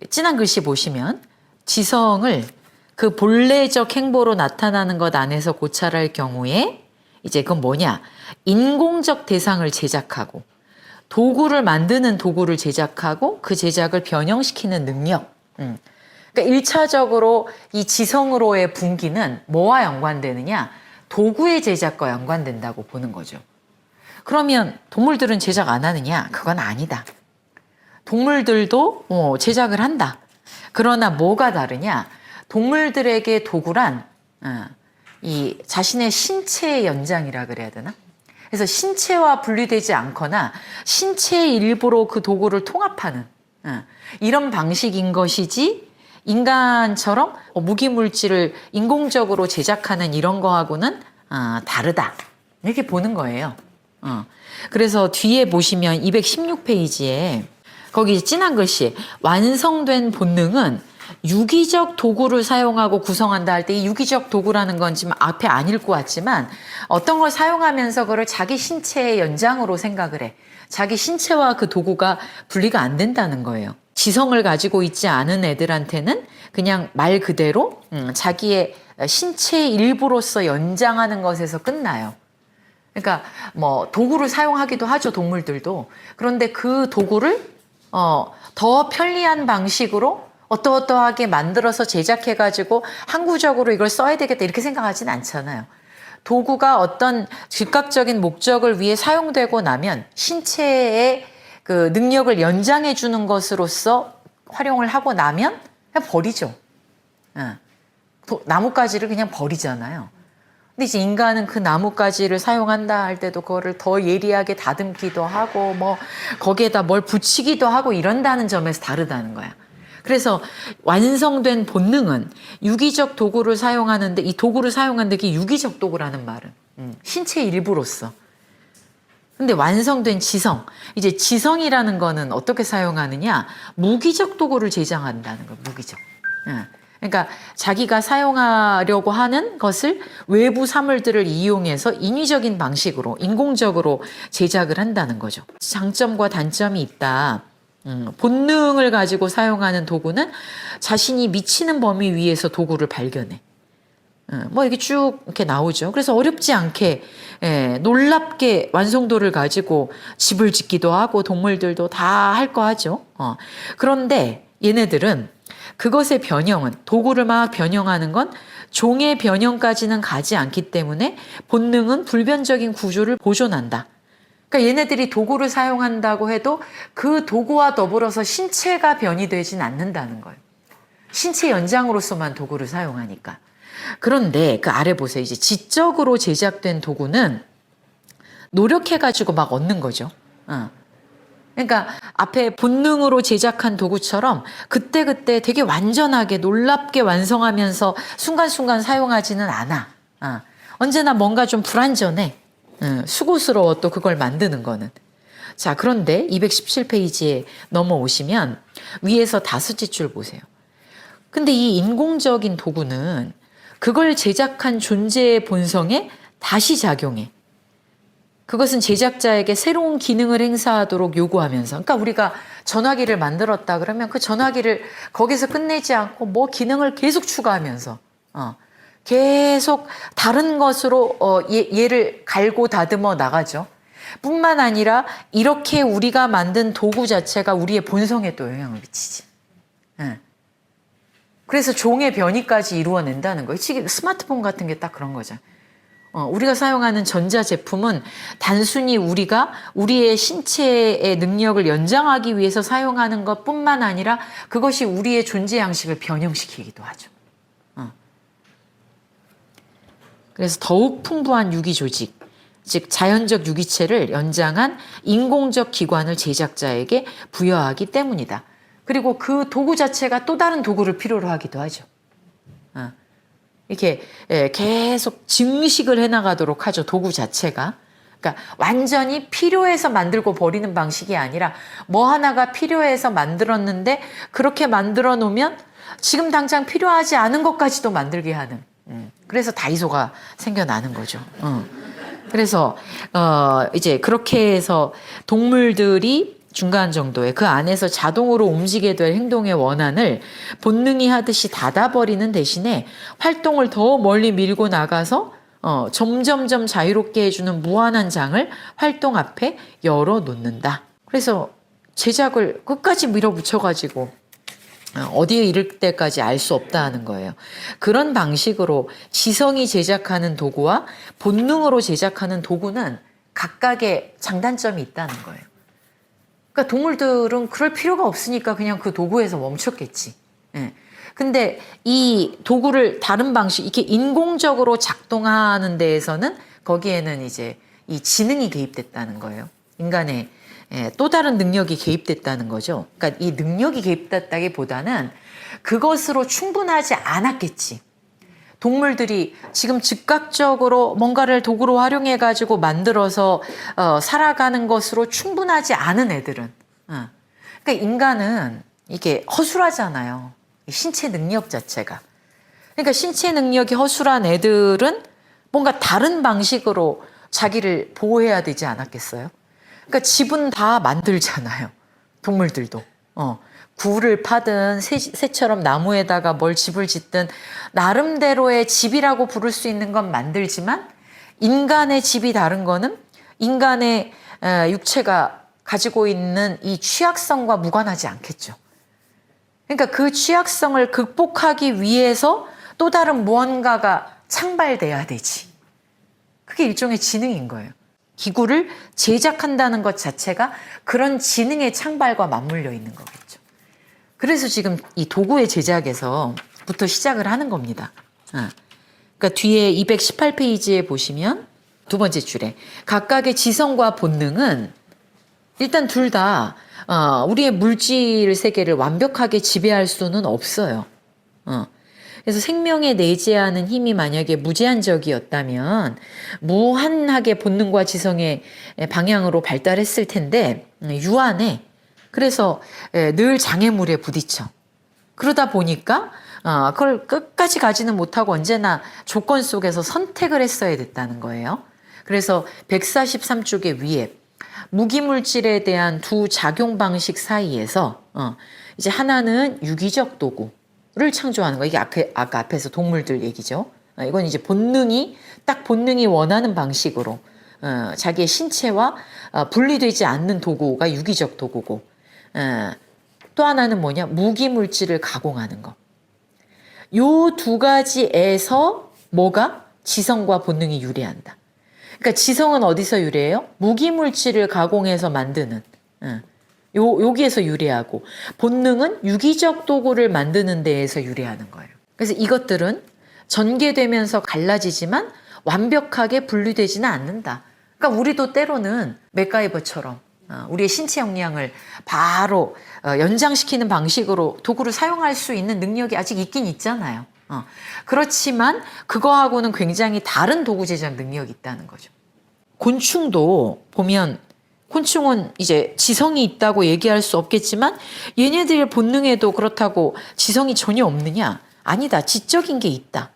진한 글씨 보시면 지성을 그 본래적 행보로 나타나는 것 안에서 고찰할 경우에 이제 그건 뭐냐? 인공적 대상을 제작하고 도구를 만드는 도구를 제작하고 그 제작을 변형시키는 능력. 그러니까 1차적으로 이 지성으로의 분기는 뭐와 연관되느냐? 도구의 제작과 연관된다고 보는 거죠. 그러면 동물들은 제작 안 하느냐? 그건 아니다. 동물들도 제작을 한다. 그러나 뭐가 다르냐? 동물들에게 도구란 이 자신의 신체의 연장이라 그래야 되나? 그래서 신체와 분리되지 않거나 신체의 일부로 그 도구를 통합하는 이런 방식인 것이지 인간처럼 무기물질을 인공적으로 제작하는 이런 거하고는 다르다. 이렇게 보는 거예요. 그래서 뒤에 보시면 216페이지에 거기 진한 글씨 완성된 본능은 유기적 도구를 사용하고 구성한다 할 때 이 유기적 도구라는 건 지금 앞에 안 읽고 왔지만 어떤 걸 사용하면서 그걸 자기 신체의 연장으로 생각을 해. 자기 신체와 그 도구가 분리가 안 된다는 거예요. 지성을 가지고 있지 않은 애들한테는 그냥 말 그대로 자기의 신체의 일부로서 연장하는 것에서 끝나요. 그러니까 뭐 도구를 사용하기도 하죠, 동물들도. 그런데 그 도구를 더 편리한 방식으로 어떠어떠하게 만들어서 제작해가지고 항구적으로 이걸 써야 되겠다 이렇게 생각하진 않잖아요. 도구가 어떤 즉각적인 목적을 위해 사용되고 나면 신체의 그 능력을 연장해 주는 것으로서 활용을 하고 나면 그냥 버리죠. 나뭇가지를 그냥 버리잖아요. 근데 이제 인간은 그 나뭇가지를 사용한다 할 때도 그거를 더 예리하게 다듬기도 하고 뭐 거기에다 뭘 붙이기도 하고 이런다는 점에서 다르다는 거야. 그래서 완성된 본능은 유기적 도구를 사용하는데 이 도구를 사용하는데 그게 유기적 도구라는 말은 신체의 일부로서. 근데 완성된 지성, 이제 지성이라는 거는 어떻게 사용하느냐? 무기적 도구를 제작한다는 거예요. 무기적. 그러니까 자기가 사용하려고 하는 것을 외부 사물들을 이용해서 인위적인 방식으로 인공적으로 제작을 한다는 거죠. 장점과 단점이 있다. 본능을 가지고 사용하는 도구는 자신이 미치는 범위 위에서 도구를 발견해. 뭐 이게 쭉 이렇게 나오죠. 그래서 어렵지 않게 놀랍게 완성도를 가지고 집을 짓기도 하고 동물들도 다 할 거 하죠. 그런데 얘네들은 그것의 변형은 도구를 막 변형하는 건 종의 변형까지는 가지 않기 때문에 본능은 불변적인 구조를 보존한다. 그러니까 얘네들이 도구를 사용한다고 해도 그 도구와 더불어서 신체가 변이되진 않는다는 거예요. 신체 연장으로서만 도구를 사용하니까. 그런데 그 아래 보세요. 이제 지적으로 제작된 도구는 노력해가지고 막 얻는 거죠. 그러니까 앞에 본능으로 제작한 도구처럼 그때그때 되게 완전하게 놀랍게 완성하면서 순간순간 사용하지는 않아. 언제나 뭔가 좀 불완전해. 수고스러워 또 그걸 만드는 거는. 자, 그런데 217페이지에 넘어오시면 위에서 5줄 보세요. 근데 이 인공적인 도구는 그걸 제작한 존재의 본성에 다시 작용해. 그것은 제작자에게 새로운 기능을 행사하도록 요구하면서, 그러니까 우리가 전화기를 만들었다 그러면 그 전화기를 거기서 끝내지 않고 뭐 기능을 계속 추가하면서 계속 다른 것으로 얘를 갈고 다듬어 나가죠. 뿐만 아니라 이렇게 우리가 만든 도구 자체가 우리의 본성에 또 영향을 미치지. 그래서 종의 변이까지 이루어낸다는 거예요. 지금 스마트폰 같은 게 딱 그런 거죠. 우리가 사용하는 전자제품은 단순히 우리가 우리의 신체의 능력을 연장하기 위해서 사용하는 것뿐만 아니라 그것이 우리의 존재 양식을 변형시키기도 하죠. 그래서 더욱 풍부한 유기 조직, 즉 자연적 유기체를 연장한 인공적 기관을 제작자에게 부여하기 때문이다. 그리고 그 도구 자체가 또 다른 도구를 필요로 하기도 하죠. 이렇게 계속 증식을 해나가도록 하죠. 도구 자체가. 그러니까 완전히 필요해서 만들고 버리는 방식이 아니라 뭐 하나가 필요해서 만들었는데 그렇게 만들어 놓으면 지금 당장 필요하지 않은 것까지도 만들게 하는. 그래서 다이소가 생겨나는 거죠. 그래서 이제 그렇게 해서 동물들이 중간 정도에 그 안에서 자동으로 움직이게 될 행동의 원한을 본능이 하듯이 닫아버리는 대신에 활동을 더 멀리 밀고 나가서 점점점 자유롭게 해주는 무한한 장을 활동 앞에 열어놓는다. 그래서 제작을 끝까지 밀어붙여가지고 어디에 이를 때까지 알 수 없다는 거예요. 그런 방식으로 지성이 제작하는 도구와 본능으로 제작하는 도구는 각각의 장단점이 있다는 거예요. 그러니까 동물들은 그럴 필요가 없으니까 그냥 그 도구에서 멈췄겠지. 예. 근데 이 도구를 다른 방식, 이렇게 인공적으로 작동하는 데에서는 거기에는 이제 이 지능이 개입됐다는 거예요. 인간의 또 다른 능력이 개입됐다는 거죠. 그러니까 이 능력이 개입됐다기보다는 그것으로 충분하지 않았겠지. 동물들이 지금 즉각적으로 뭔가를 도구로 활용해 가지고 만들어서 살아가는 것으로 충분하지 않은 애들은, 그러니까 인간은 이게 허술하잖아요. 신체 능력 자체가. 그러니까 신체 능력이 허술한 애들은 뭔가 다른 방식으로 자기를 보호해야 되지 않았겠어요? 그러니까 집은 다 만들잖아요. 동물들도. 굴을 파든 새처럼 나무에다가 뭘 집을 짓든 나름대로의 집이라고 부를 수 있는 건 만들지만 인간의 집이 다른 거는 인간의 육체가 가지고 있는 이 취약성과 무관하지 않겠죠. 그러니까 그 취약성을 극복하기 위해서 또 다른 무언가가 창발돼야 되지. 그게 일종의 지능인 거예요. 기구를 제작한다는 것 자체가 그런 지능의 창발과 맞물려 있는 거겠죠. 그래서 지금 이 도구의 제작에서부터 시작을 하는 겁니다. 그러니까 뒤에 218페이지에 보시면 두 번째 줄에 각각의 지성과 본능은 일단 둘 다 우리의 물질 세계를 완벽하게 지배할 수는 없어요. 그래서 생명에 내재하는 힘이 만약에 무제한적이었다면 무한하게 본능과 지성의 방향으로 발달했을 텐데 유한해. 그래서 늘 장애물에 부딪혀. 그러다 보니까 그걸 끝까지 가지는 못하고 언제나 조건 속에서 선택을 했어야 됐다는 거예요. 그래서 143쪽의 위에 무기물질에 대한 두 작용 방식 사이에서 이제 하나는 유기적 도구를 창조하는 거예요. 이게 아까 앞에서 동물들 얘기죠. 이건 이제 딱 본능이 원하는 방식으로 자기의 신체와 분리되지 않는 도구가 유기적 도구고, 또 하나는 뭐냐? 무기물질을 가공하는 거. 요 두 가지에서 뭐가? 지성과 본능이 유래한다. 그러니까 지성은 어디서 유래해요? 무기물질을 가공해서 만드는, 여기에서 유래하고, 본능은 유기적 도구를 만드는 데에서 유래하는 거예요. 그래서 이것들은 전개되면서 갈라지지만 완벽하게 분리되지는 않는다. 그러니까 우리도 때로는 맥가이버처럼 우리의 신체 역량을 바로 연장시키는 방식으로 도구를 사용할 수 있는 능력이 아직 있긴 있잖아요. 그렇지만 그거하고는 굉장히 다른 도구 제작 능력이 있다는 거죠. 곤충도 보면 곤충은 이제 지성이 있다고 얘기할 수 없겠지만 얘네들의 본능에도 그렇다고 지성이 전혀 없느냐? 아니다. 지적인 게 있다.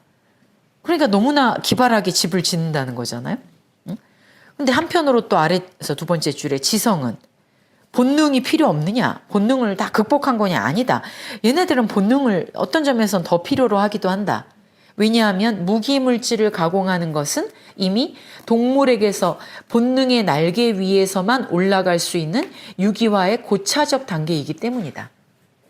그러니까 너무나 기발하게 집을 짓는다는 거잖아요. 근데 한편으로 또 아래에서 두 번째 줄에 지성은 본능이 필요 없느냐? 본능을 다 극복한 거냐? 아니다. 얘네들은 본능을 어떤 점에서는 더 필요로 하기도 한다. 왜냐하면 무기물질을 가공하는 것은 이미 동물에게서 본능의 날개 위에서만 올라갈 수 있는 유기화의 고차적 단계이기 때문이다.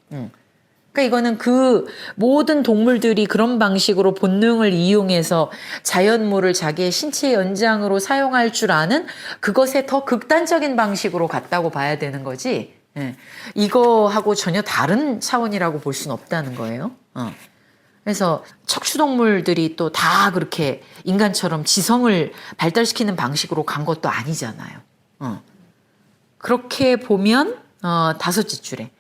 그러니까 이거는 그 모든 동물들이 그런 방식으로 본능을 이용해서 자연물을 자기의 신체 연장으로 사용할 줄 아는 그것의 더 극단적인 방식으로 갔다고 봐야 되는 거지. 이거하고 전혀 다른 차원이라고 볼 수는 없다는 거예요. 그래서 척추동물들이 또 다 그렇게 인간처럼 지성을 발달시키는 방식으로 간 것도 아니잖아요. 그렇게 보면 다섯째 줄에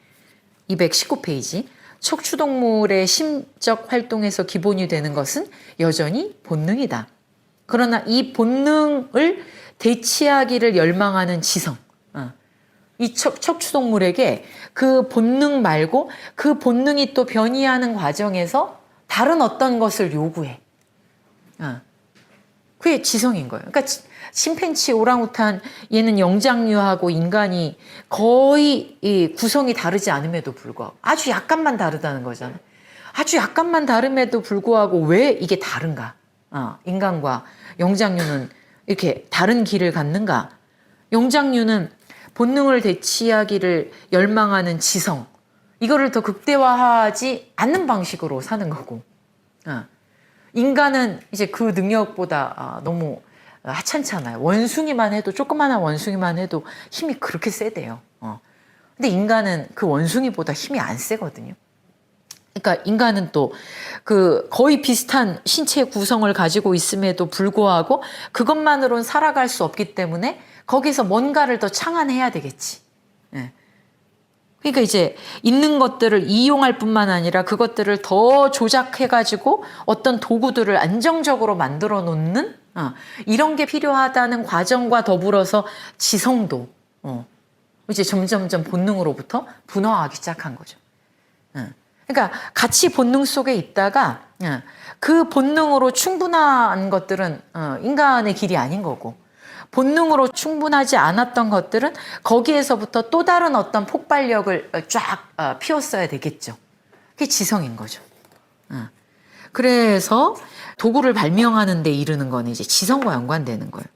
219페이지 척추동물의 심적 활동에서 기본이 되는 것은 여전히 본능이다. 그러나 이 본능을 대체하기를 열망하는 지성, 이 척추동물에게 그 본능 말고 그 본능이 또 변이하는 과정에서 다른 어떤 것을 요구해. 그게 지성인 거예요. 그러니까 침팬치, 오랑우탄 얘는 영장류하고 인간이 거의 이 구성이 다르지 않음에도 불구하고 아주 약간만 다르다는 거잖아요. 아주 약간만 다름에도 불구하고 왜 이게 다른가? 인간과 영장류는 이렇게 다른 길을 갖는가? 영장류는 본능을 대치하기를 열망하는 지성, 이거를 더 극대화하지 않는 방식으로 사는 거고, 인간은 이제 그 능력보다 너무 하찮잖아요. 원숭이만 해도, 조그마한 원숭이만 해도 힘이 그렇게 세대요. 근데 인간은 그 원숭이보다 힘이 안 세거든요. 그러니까 인간은 또 그 거의 비슷한 신체 구성을 가지고 있음에도 불구하고 그것만으로는 살아갈 수 없기 때문에 거기서 뭔가를 더 창안해야 되겠지. 예. 그러니까 이제 있는 것들을 이용할 뿐만 아니라 그것들을 더 조작해가지고 어떤 도구들을 안정적으로 만들어 놓는 이런 게 필요하다는 과정과 더불어서 지성도 이제 점점점 본능으로부터 분화하기 시작한 거죠. 그러니까 같이 본능 속에 있다가 그 본능으로 충분한 것들은 인간의 길이 아닌 거고, 본능으로 충분하지 않았던 것들은 거기에서부터 또 다른 어떤 폭발력을 쫙 피웠어야 되겠죠. 그게 지성인 거죠. 그래서 도구를 발명하는 데 이르는 거는 이제 지성과 연관되는 거예요.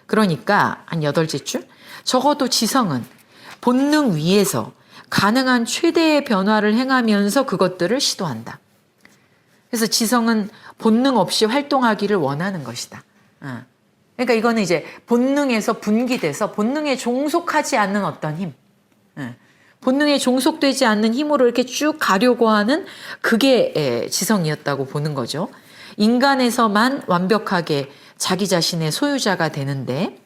그러니까 한 8째 줄, 적어도 지성은 본능 위에서 가능한 최대의 변화를 행하면서 그것들을 시도한다. 그래서 지성은 본능 없이 활동하기를 원하는 것이다. 그러니까 이거는 이제 본능에서 분기돼서 본능에 종속하지 않는 어떤 힘, 본능에 종속되지 않는 힘으로 이렇게 쭉 가려고 하는 그게 지성이었다고 보는 거죠. 인간에서만 완벽하게 자기 자신의 소유자가 되는데,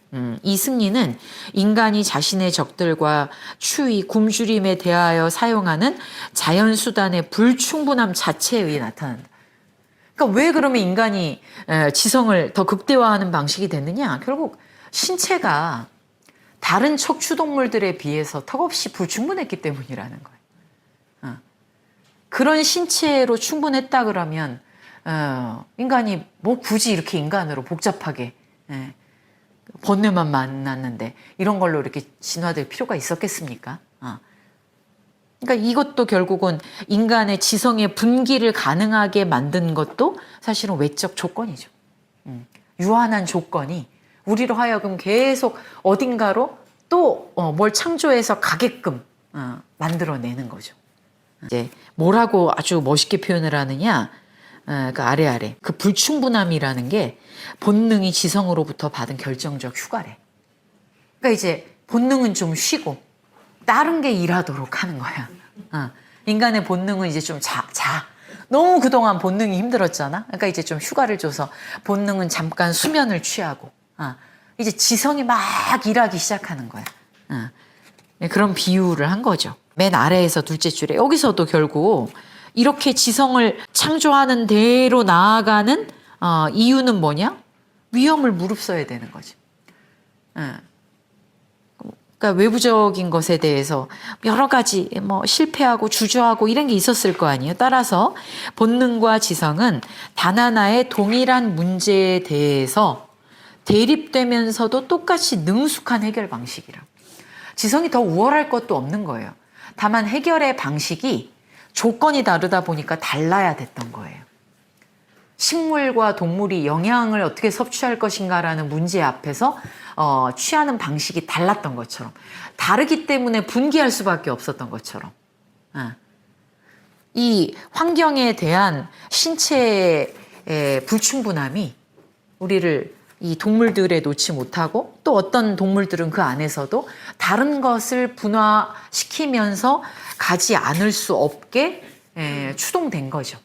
이 승리는 인간이 자신의 적들과 추위, 굶주림에 대하여 사용하는 자연수단의 불충분함 자체에 의해 나타난다. 그러니까 왜 그러면 인간이 지성을 더 극대화하는 방식이 됐느냐? 결국 신체가 다른 척추동물들에 비해서 턱없이 불충분했기 때문이라는 거예요. 그런 신체로 충분했다 그러면 인간이 뭐 굳이 이렇게 인간으로 복잡하게 번뇌만 만났는데 이런 걸로 이렇게 진화될 필요가 있었겠습니까? 그러니까 이것도 결국은 인간의 지성의 분기를 가능하게 만든 것도 사실은 외적 조건이죠. 유한한 조건이 우리로 하여금 계속 어딘가로 또 뭘 창조해서 가게끔 만들어내는 거죠. 이제 뭐라고 아주 멋있게 표현을 하느냐? 그 아래 그 불충분함이라는 게 본능이 지성으로부터 받은 결정적 휴가래. 그러니까 이제 본능은 좀 쉬고 다른 게 일하도록 하는 거야. 인간의 본능은 이제 좀 자. 너무 그동안 본능이 힘들었잖아. 그러니까 이제 좀 휴가를 줘서 본능은 잠깐 수면을 취하고 이제 지성이 막 일하기 시작하는 거야. 그런 비유를 한 거죠. 맨 아래에서 둘째 줄에 여기서도 결국 이렇게 지성을 창조하는 대로 나아가는 이유는 뭐냐? 위험을 무릅써야 되는 거지. 그러니까 외부적인 것에 대해서 여러 가지 뭐 실패하고 주저하고 이런 게 있었을 거 아니에요. 따라서 본능과 지성은 단 하나의 동일한 문제에 대해서 대립되면서도 똑같이 능숙한 해결 방식이라. 지성이 더 우월할 것도 없는 거예요. 다만 해결의 방식이 조건이 다르다 보니까 달라야 됐던 거예요. 식물과 동물이 영양을 어떻게 섭취할 것인가라는 문제 앞에서 취하는 방식이 달랐던 것처럼, 다르기 때문에 분기할 수밖에 없었던 것처럼, 이 환경에 대한 신체의 불충분함이 우리를 이 동물들에 놓지 못하고, 또 어떤 동물들은 그 안에서도 다른 것을 분화시키면서 가지 않을 수 없게 추동된 거죠.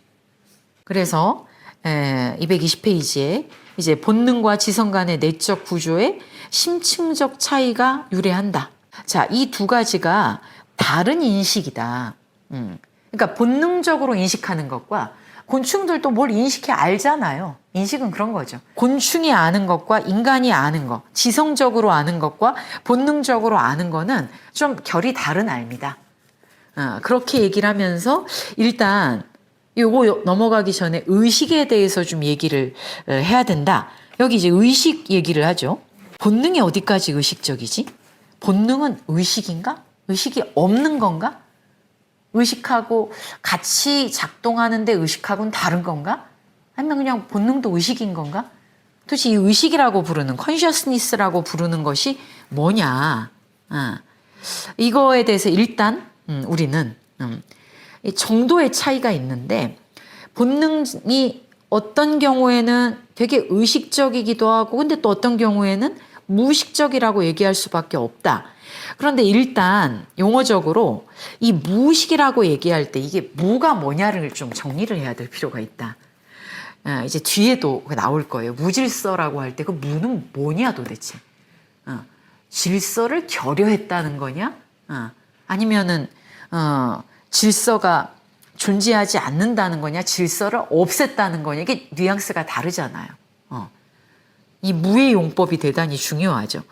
그래서 220페이지에 이제 본능과 지성 간의 내적 구조에 심층적 차이가 유래한다. 자, 이 두 가지가 다른 인식이다. 그러니까 본능적으로 인식하는 것과, 곤충들도 뭘 인식해 알잖아요. 인식은 그런 거죠. 곤충이 아는 것과 인간이 아는 것, 지성적으로 아는 것과 본능적으로 아는 거는 좀 결이 다른 알입니다. 그렇게 얘기를 하면서 일단 요거 넘어가기 전에 의식에 대해서 좀 얘기를 해야 된다. 여기 이제 의식 얘기를 하죠. 본능이 어디까지 의식적이지? 본능은 의식인가? 의식이 없는 건가? 의식하고 같이 작동하는데 의식하고는 다른 건가? 아니면 그냥 본능도 의식인 건가? 도대체 이 의식이라고 부르는, 컨셔스니스라고 부르는 것이 뭐냐? 이거에 대해서 일단 우리는 이 정도의 차이가 있는데, 본능이 어떤 경우에는 되게 의식적이기도 하고, 근데 또 어떤 경우에는 무의식적이라고 얘기할 수밖에 없다. 그런데 일단 용어적으로 이 무의식이라고 얘기할 때 이게 무가 뭐냐를 좀 정리를 해야 될 필요가 있다. 이제 뒤에도 나올 거예요. 무질서라고 할 때 그 무는 뭐냐 도대체. 질서를 결여했다는 거냐? 아니면은 질서가 존재하지 않는다는 거냐? 질서를 없앴다는 거냐? 이게 뉘앙스가 다르잖아요. 이 무의 용법이 대단히 중요하죠.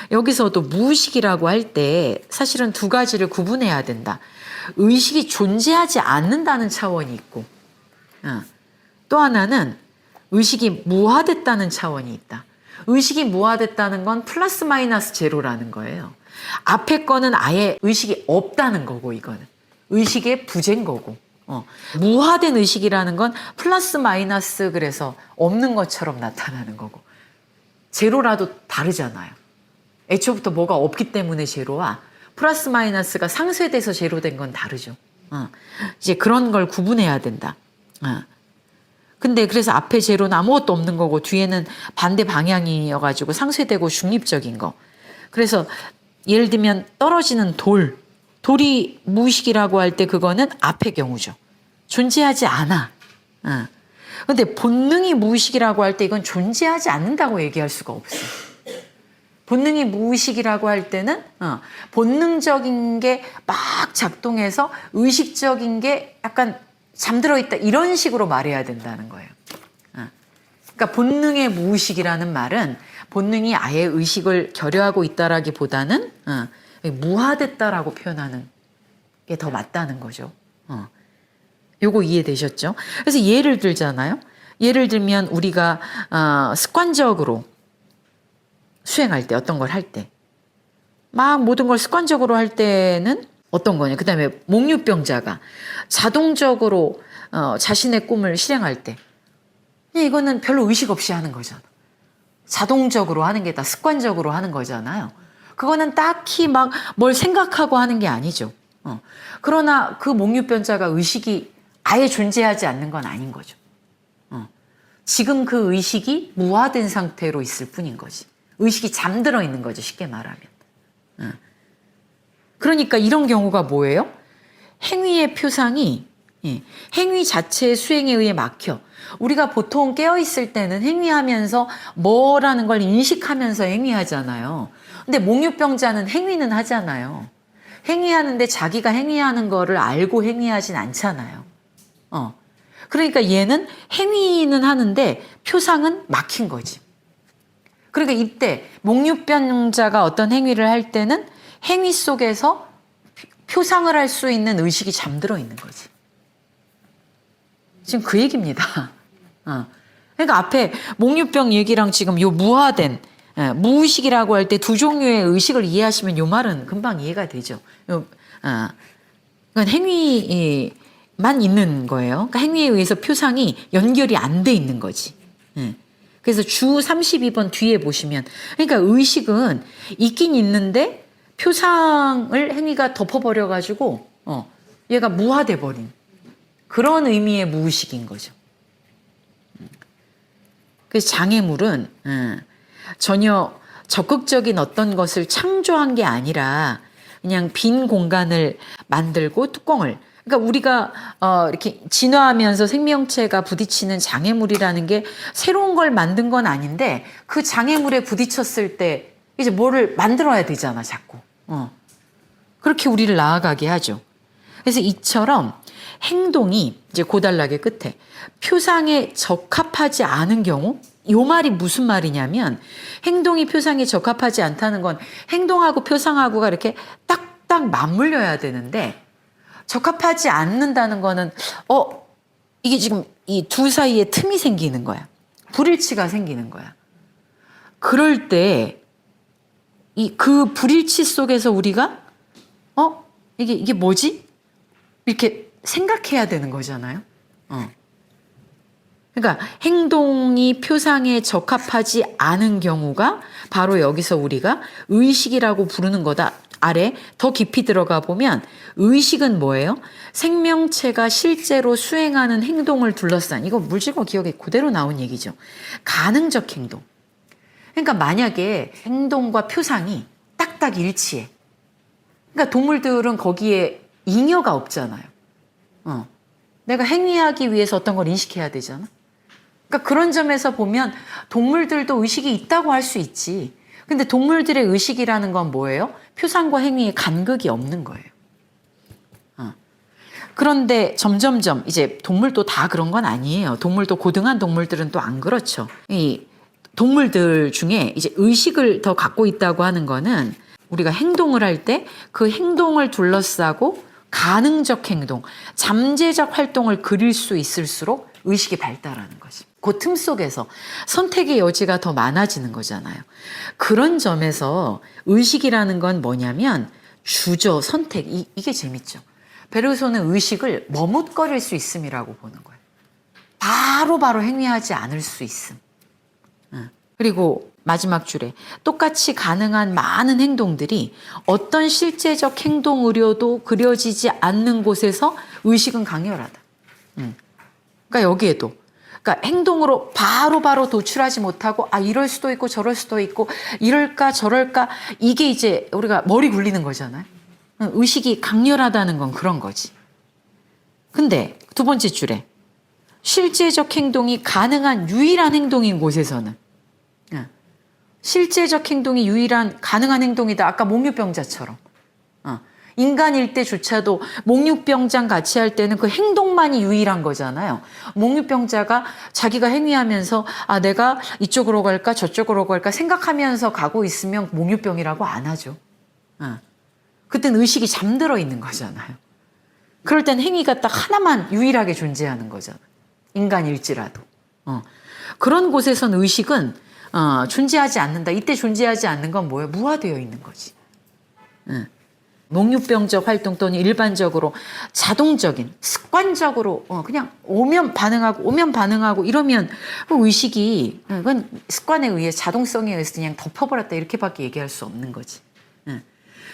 여기서도 무의식이라고 할 때 사실은 두 가지를 구분해야 된다. 의식이 존재하지 않는다는 차원이 있고, 또 하나는 의식이 무화됐다는 차원이 있다. 의식이 무화됐다는 건 플러스 마이너스 제로라는 거예요. 앞에 거는 아예 의식이 없다는 거고, 이거는 의식의 부재인 거고, 무화된 의식이라는 건 플러스 마이너스, 그래서 없는 것처럼 나타나는 거고, 제로라도 다르잖아요. 애초부터 뭐가 없기 때문에 제로와 플러스 마이너스가 상쇄돼서 제로된 건 다르죠. 이제 그런 걸 구분해야 된다. 근데 그래서 앞에 제로는 아무것도 없는 거고 뒤에는 반대 방향이어가지고 상쇄되고 중립적인 거. 그래서 예를 들면 떨어지는 돌이 무의식이라고 할 때 그거는 앞의 경우죠. 존재하지 않아. 근데 본능이 무의식이라고 할 때 이건 존재하지 않는다고 얘기할 수가 없어. 본능이 무의식이라고 할 때는 본능적인 게 막 작동해서 의식적인 게 약간 잠들어 있다, 이런 식으로 말해야 된다는 거예요. 그러니까 본능의 무의식이라는 말은 본능이 아예 의식을 결여하고 있다라기보다는 무화됐다라고 표현하는 게 더 맞다는 거죠. 요거 이해되셨죠? 그래서 예를 들잖아요. 예를 들면 우리가 습관적으로 수행할 때, 어떤 걸 할 때, 막 모든 걸 습관적으로 할 때는 어떤 거냐. 그 다음에 목류병자가 자동적으로 자신의 꿈을 실행할 때, 이거는 별로 의식 없이 하는 거잖아. 자동적으로 하는 게 다 습관적으로 하는 거잖아요. 그거는 딱히 막 뭘 생각하고 하는 게 아니죠. 그러나 그 목류병자가 의식이 아예 존재하지 않는 건 아닌 거죠. 지금 그 의식이 무화된 상태로 있을 뿐인 거지. 의식이 잠들어 있는 거죠, 쉽게 말하면. 그러니까 이런 경우가 뭐예요? 행위의 표상이 행위 자체의 수행에 의해 막혀. 우리가 보통 깨어있을 때는 행위하면서 뭐라는 걸 인식하면서 행위하잖아요. 근데 목류병자는 행위는 하잖아요. 행위하는데 자기가 행위하는 거를 알고 행위하진 않잖아요. 그러니까 얘는 행위는 하는데 표상은 막힌 거지. 그러니까 이때 목류병자가 어떤 행위를 할 때는 행위 속에서 표상을 할 수 있는 의식이 잠들어 있는 거지. 지금 그 얘기입니다. 그러니까 앞에 목류병 얘기랑 지금 요 무화된 무의식이라고 할 때 두 종류의 의식을 이해하시면 요 말은 금방 이해가 되죠. 그건 행위만 있는 거예요. 그러니까 행위에 의해서 표상이 연결이 안 돼 있는 거지. 그래서 주 32번 뒤에 보시면, 그러니까 의식은 있긴 있는데 표상을 행위가 덮어버려가지고 얘가 무화돼 버린 그런 의미의 무의식인 거죠. 그래서 장애물은 전혀 적극적인 어떤 것을 창조한 게 아니라 그냥 빈 공간을 만들고 뚜껑을, 그러니까 우리가 이렇게 진화하면서 생명체가 부딪히는 장애물이라는 게 새로운 걸 만든 건 아닌데 그 장애물에 부딪혔을 때 이제 뭐를 만들어야 되잖아, 자꾸. 그렇게 우리를 나아가게 하죠. 그래서 이처럼 행동이 이제 고단락의 끝에 표상에 적합하지 않은 경우, 요 말이 무슨 말이냐면 행동이 표상에 적합하지 않다는 건 행동하고 표상하고가 이렇게 딱딱 맞물려야 되는데 적합하지 않는다는 거는 이게 지금 이 두 사이에 틈이 생기는 거야. 불일치가 생기는 거야. 그럴 때 그 불일치 속에서 우리가 이게 뭐지? 이렇게 생각해야 되는 거잖아요. 그러니까 행동이 표상에 적합하지 않은 경우가 바로 여기서 우리가 의식이라고 부르는 거다. 아래 더 깊이 들어가 보면 의식은 뭐예요? 생명체가 실제로 수행하는 행동을 둘러싼, 이거 물질과 기억에 그대로 나온 얘기죠. 가능적 행동. 그러니까 만약에 행동과 표상이 딱딱 일치해. 그러니까 동물들은 거기에 잉여가 없잖아요. 내가 행위하기 위해서 어떤 걸 인식해야 되잖아. 그러니까 그런 점에서 보면 동물들도 의식이 있다고 할 수 있지. 근데 동물들의 의식이라는 건 뭐예요? 표상과 행위에 간극이 없는 거예요. 그런데 점점점 이제 동물도 다 그런 건 아니에요. 동물도 고등한 동물들은 또 안 그렇죠. 이 동물들 중에 이제 의식을 더 갖고 있다고 하는 거는 우리가 행동을 할 때 그 행동을 둘러싸고 가능적 행동, 잠재적 활동을 그릴 수 있을수록 의식이 발달하는 거지. 그 틈 속에서 선택의 여지가 더 많아지는 거잖아요. 그런 점에서 의식이라는 건 뭐냐면 주저, 선택, 이게 재밌죠. 베르그손은 의식을 머뭇거릴 수 있음이라고 보는 거예요. 바로 행위하지 않을 수 있음. 그리고 마지막 줄에 똑같이 가능한 많은 행동들이 어떤 실제적 행동 의료도 그려지지 않는 곳에서 의식은 강렬하다. 그러니까 여기에도 그러니까 행동으로 바로 도출하지 못하고 이럴 수도 있고 저럴 수도 있고 이럴까 저럴까 이게 이제 우리가 머리 굴리는 거잖아요. 의식이 강렬하다는 건 그런 거지. 근데 두 번째 줄에 실제적 행동이 가능한 유일한 행동인 곳에서는 실제적 행동이 유일한 가능한 행동이다. 아까 목류병자처럼. 인간일 때조차도 목류병장 같이 할 때는 그 행동만이 유일한 거잖아요. 목류병자가 자기가 행위하면서 내가 이쪽으로 갈까 저쪽으로 갈까 생각하면서 가고 있으면 목류병이라고 안 하죠. 그땐 의식이 잠들어 있는 거잖아요. 그럴 땐 행위가 딱 하나만 유일하게 존재하는 거잖아요. 인간일지라도. 그런 곳에선 의식은 존재하지 않는다. 이때 존재하지 않는 건 뭐예요? 무화되어 있는 거지. 목류병적 활동 또는 일반적으로 자동적인 습관적으로 그냥 오면 반응하고 이러면 그 의식이 그건 습관에 의해 자동성에 의해서 그냥 덮어버렸다 이렇게밖에 얘기할 수 없는 거지.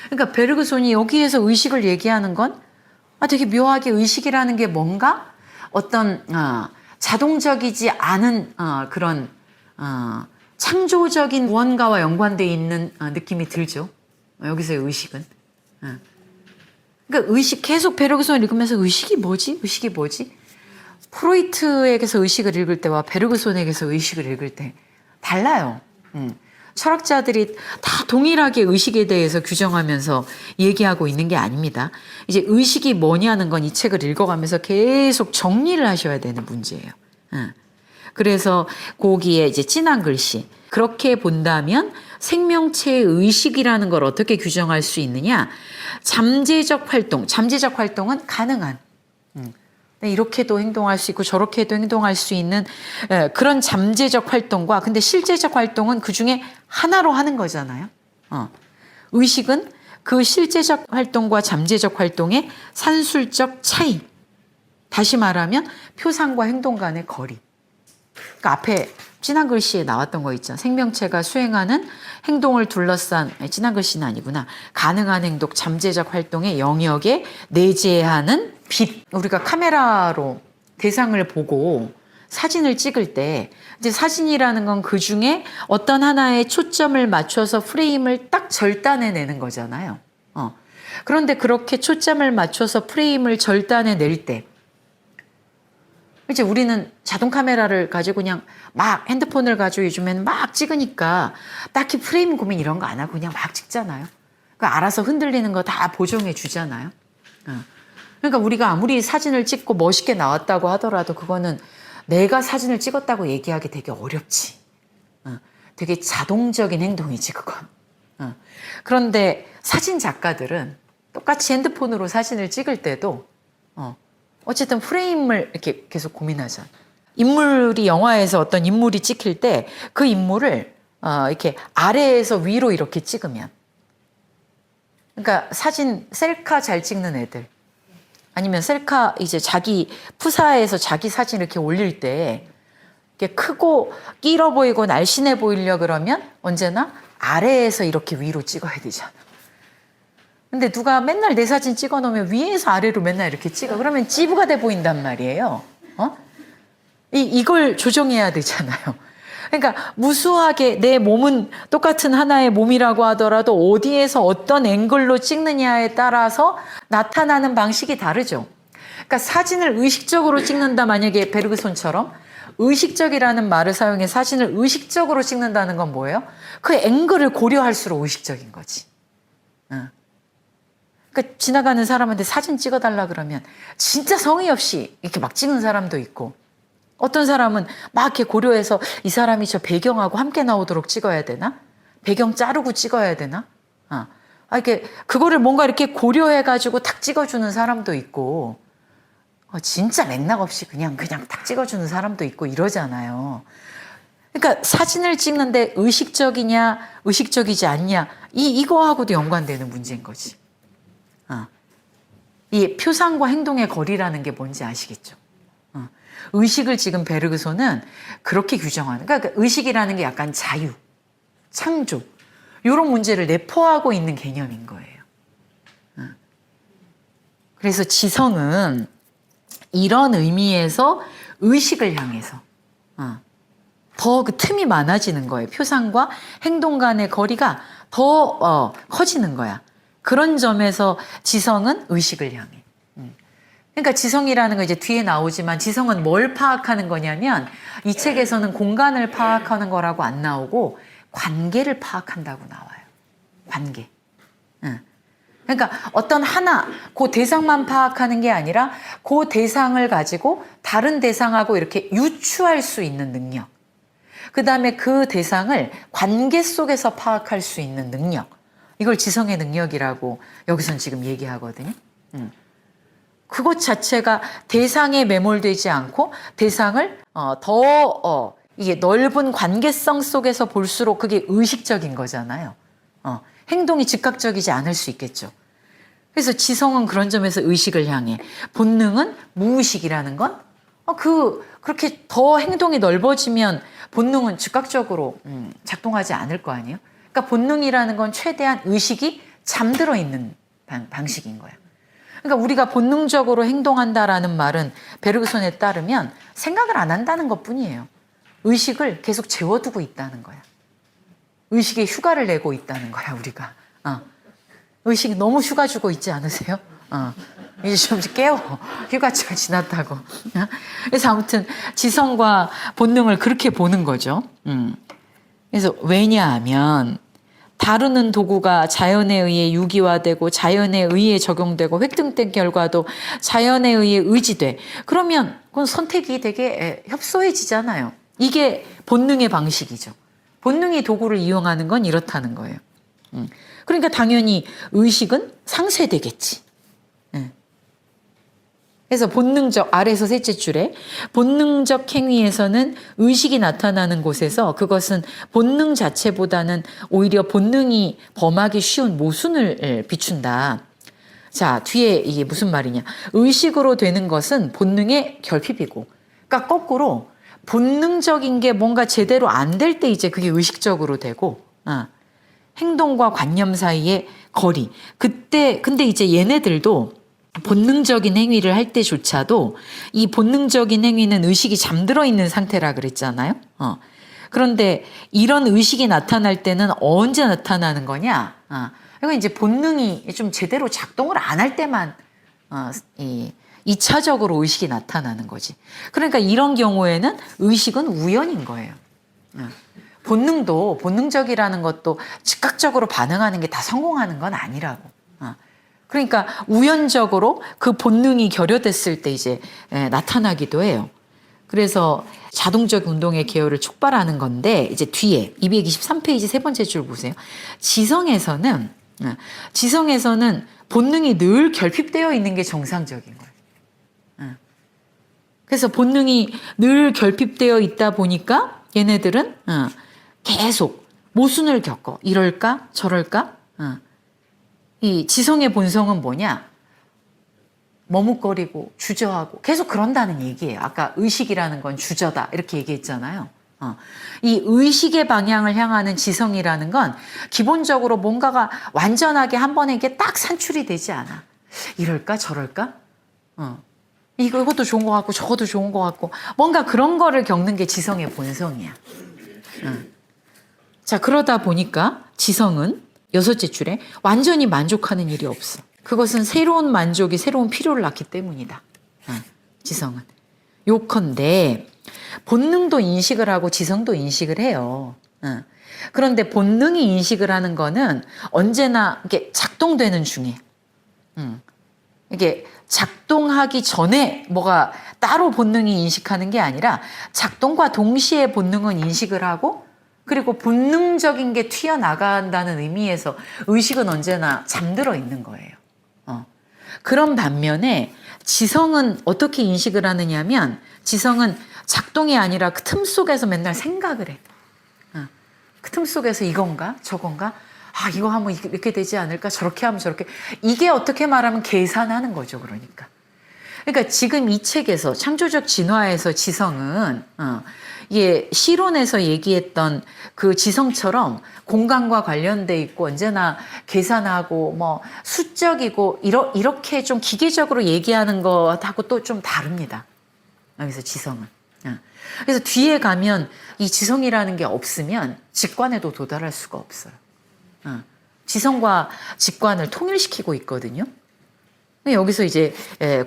그러니까 베르그손이 여기에서 의식을 얘기하는 건 되게 묘하게 의식이라는 게 뭔가 어떤 자동적이지 않은 그런 창조적인 무언가와 연관되어 있는 느낌이 들죠. 여기서의 의식은. 그러니까 의식 계속 베르그손을 읽으면서 의식이 뭐지? 프로이트에게서 의식을 읽을 때와 베르그손에게서 의식을 읽을 때 달라요. 철학자들이 다 동일하게 의식에 대해서 규정하면서 얘기하고 있는 게 아닙니다. 이제 의식이 뭐냐는 건 이 책을 읽어가면서 계속 정리를 하셔야 되는 문제예요. 그래서 거기에 이제 진한 글씨. 그렇게 본다면 생명체의 의식이라는 걸 어떻게 규정할 수 있느냐? 잠재적 활동은 가능한. 이렇게도 행동할 수 있고 저렇게도 행동할 수 있는 그런 잠재적 활동과 근데 실제적 활동은 그 중에 하나로 하는 거잖아요. 의식은 그 실제적 활동과 잠재적 활동의 산술적 차이. 다시 말하면 표상과 행동 간의 거리. 그러니까 앞에 진한 글씨에 나왔던 거 있죠. 생명체가 수행하는 행동을 둘러싼 진한 글씨는 아니구나. 가능한 행동, 잠재적 활동의 영역에 내재하는 빛. 우리가 카메라로 대상을 보고 사진을 찍을 때 이제 사진이라는 건 그 중에 어떤 하나에 초점을 맞춰서 프레임을 딱 절단해내는 거잖아요. 그런데 그렇게 초점을 맞춰서 프레임을 절단해낼 때 이제 우리는 자동 카메라를 가지고 그냥 막 핸드폰을 가지고 요즘에는 막 찍으니까 딱히 프레임 고민 이런 거 안 하고 그냥 막 찍잖아요. 그러니까 알아서 흔들리는 거 다 보정해 주잖아요. 그러니까 우리가 아무리 사진을 찍고 멋있게 나왔다고 하더라도 그거는 내가 사진을 찍었다고 얘기하기 되게 어렵지. 되게 자동적인 행동이지 그건. 그런데 사진 작가들은 똑같이 핸드폰으로 사진을 찍을 때도 어쨌든 프레임을 이렇게 계속 고민하잖아. 인물이 영화에서 어떤 인물이 찍힐 때 그 인물을 이렇게 아래에서 위로 이렇게 찍으면. 그러니까 사진 셀카 잘 찍는 애들 아니면 셀카 이제 자기 푸사에서 자기 사진 이렇게 올릴 때 이렇게 크고 길어 보이고 날씬해 보이려 그러면 언제나 아래에서 이렇게 위로 찍어야 되잖아. 근데 누가 맨날 내 사진 찍어 놓으면 위에서 아래로 맨날 이렇게 찍어. 그러면 찌부가 돼 보인단 말이에요. 이걸 조정해야 되잖아요. 그러니까 무수하게 내 몸은 똑같은 하나의 몸이라고 하더라도 어디에서 어떤 앵글로 찍느냐에 따라서 나타나는 방식이 다르죠. 그러니까 사진을 의식적으로 찍는다, 만약에 베르그손처럼 의식적이라는 말을 사용해 사진을 의식적으로 찍는다는 건 뭐예요? 그 앵글을 고려할수록 의식적인 거지. 그러니까 지나가는 사람한테 사진 찍어달라 그러면 진짜 성의 없이 이렇게 막 찍는 사람도 있고, 어떤 사람은 막 이렇게 고려해서 이 사람이 저 배경하고 함께 나오도록 찍어야 되나? 배경 자르고 찍어야 되나? 이렇게 그거를 뭔가 이렇게 고려해가지고 탁 찍어주는 사람도 있고, 진짜 맥락 없이 그냥 탁 찍어주는 사람도 있고 이러잖아요. 그러니까 사진을 찍는데 의식적이냐, 의식적이지 않냐, 이거하고도 연관되는 문제인 거지. 이 표상과 행동의 거리라는 게 뭔지 아시겠죠? 의식을 지금 베르그손은 그렇게 규정하는, 그러니까 의식이라는 게 약간 자유, 창조, 이런 문제를 내포하고 있는 개념인 거예요. 그래서 지성은 이런 의미에서 의식을 향해서 더 그 틈이 많아지는 거예요. 표상과 행동 간의 거리가 더 커지는 거야. 그런 점에서 지성은 의식을 향해. 그러니까 지성이라는 거 이제 뒤에 나오지만, 지성은 뭘 파악하는 거냐면 이 책에서는 공간을 파악하는 거라고 안 나오고 관계를 파악한다고 나와요. 관계. 그러니까 어떤 하나, 그 대상만 파악하는 게 아니라 그 대상을 가지고 다른 대상하고 이렇게 유추할 수 있는 능력. 그 다음에 그 대상을 관계 속에서 파악할 수 있는 능력. 이걸 지성의 능력이라고 여기선 지금 얘기하거든요. 그것 자체가 대상에 매몰되지 않고 대상을 이게 넓은 관계성 속에서 볼수록 그게 의식적인 거잖아요. 행동이 즉각적이지 않을 수 있겠죠. 그래서 지성은 그런 점에서 의식을 향해, 본능은 무의식이라는 건 그렇게 더 행동이 넓어지면 본능은 즉각적으로 작동하지 않을 거 아니에요. 그러니까 본능이라는 건 최대한 의식이 잠들어 있는 방식인 거야. 그러니까 우리가 본능적으로 행동한다라는 말은 베르그손에 따르면 생각을 안 한다는 것뿐이에요. 의식을 계속 재워두고 있다는 거야. 의식에 휴가를 내고 있다는 거야, 우리가. 의식이 너무 휴가 주고 있지 않으세요? 이제 좀 깨워. 휴가철 지났다고. 그래서 아무튼 지성과 본능을 그렇게 보는 거죠. 그래서 왜냐하면 다루는 도구가 자연에 의해 유기화되고 자연에 의해 적용되고 획득된 결과도 자연에 의해 의지돼. 그러면 그건 선택이 되게 협소해지잖아요. 이게 본능의 방식이죠. 본능이 도구를 이용하는 건 이렇다는 거예요. 그러니까 당연히 의식은 상쇄되겠지. 그래서 본능적, 아래에서 셋째 줄에 본능적 행위에서는 의식이 나타나는 곳에서 그것은 본능 자체보다는 오히려 본능이 범하기 쉬운 모순을 비춘다. 자, 뒤에 이게 무슨 말이냐. 의식으로 되는 것은 본능의 결핍이고, 그러니까 거꾸로 본능적인 게 뭔가 제대로 안 될 때 이제 그게 의식적으로 되고, 행동과 관념 사이의 거리. 그때, 근데 이제 얘네들도 본능적인 행위를 할 때조차도 이 본능적인 행위는 의식이 잠들어 있는 상태라 그랬잖아요. 그런데 이런 의식이 나타날 때는 언제 나타나는 거냐? 이건 이제 본능이 좀 제대로 작동을 안 할 때만 2차적으로 의식이 나타나는 거지. 그러니까 이런 경우에는 의식은 우연인 거예요. 본능도, 본능적이라는 것도 즉각적으로 반응하는 게 다 성공하는 건 아니라고. 그러니까 우연적으로 그 본능이 결여됐을 때 이제 나타나기도 해요. 그래서 자동적 운동의 계열을 촉발하는 건데, 이제 뒤에 223페이지 세 번째 줄 보세요. 지성에서는 본능이 늘 결핍되어 있는 게 정상적인 거예요. 그래서 본능이 늘 결핍되어 있다 보니까 얘네들은 계속 모순을 겪어. 이럴까? 저럴까? 이 지성의 본성은 뭐냐? 머뭇거리고 주저하고 계속 그런다는 얘기예요. 아까 의식이라는 건 주저다 이렇게 얘기했잖아요. 이 의식의 방향을 향하는 지성이라는 건 기본적으로 뭔가가 완전하게 한 번에 이게 딱 산출이 되지 않아. 이럴까 저럴까? 이것도 좋은 것 같고 저것도 좋은 것 같고 뭔가 그런 거를 겪는 게 지성의 본성이야. 자, 그러다 보니까 지성은 여섯째 줄에 완전히 만족하는 일이 없어. 그것은 새로운 만족이 새로운 필요를 낳기 때문이다. 지성은. 요컨대 본능도 인식을 하고 지성도 인식을 해요. 그런데 본능이 인식을 하는 거는 언제나 이게 작동되는 중에 이게 작동하기 전에 뭐가 따로 본능이 인식하는 게 아니라 작동과 동시에 본능은 인식을 하고 그리고 본능적인 게 튀어나간다는 의미에서 의식은 언제나 잠들어 있는 거예요. 그런 반면에 지성은 어떻게 인식을 하느냐면 지성은 작동이 아니라 그 틈 속에서 맨날 생각을 해. 그 틈 속에서 이건가 저건가 이거 하면 이렇게 되지 않을까 저렇게 하면 저렇게 이게 어떻게 말하면 계산하는 거죠. 그러니까 지금 이 책에서 창조적 진화에서 지성은 이게 실론에서 얘기했던 그 지성처럼 공간과 관련돼 있고 언제나 계산하고 뭐 수적이고 이렇게 좀 기계적으로 얘기하는 것하고 또 좀 다릅니다. 여기서 지성은. 그래서 뒤에 가면 이 지성이라는 게 없으면 직관에도 도달할 수가 없어요. 지성과 직관을 통일시키고 있거든요. 여기서 이제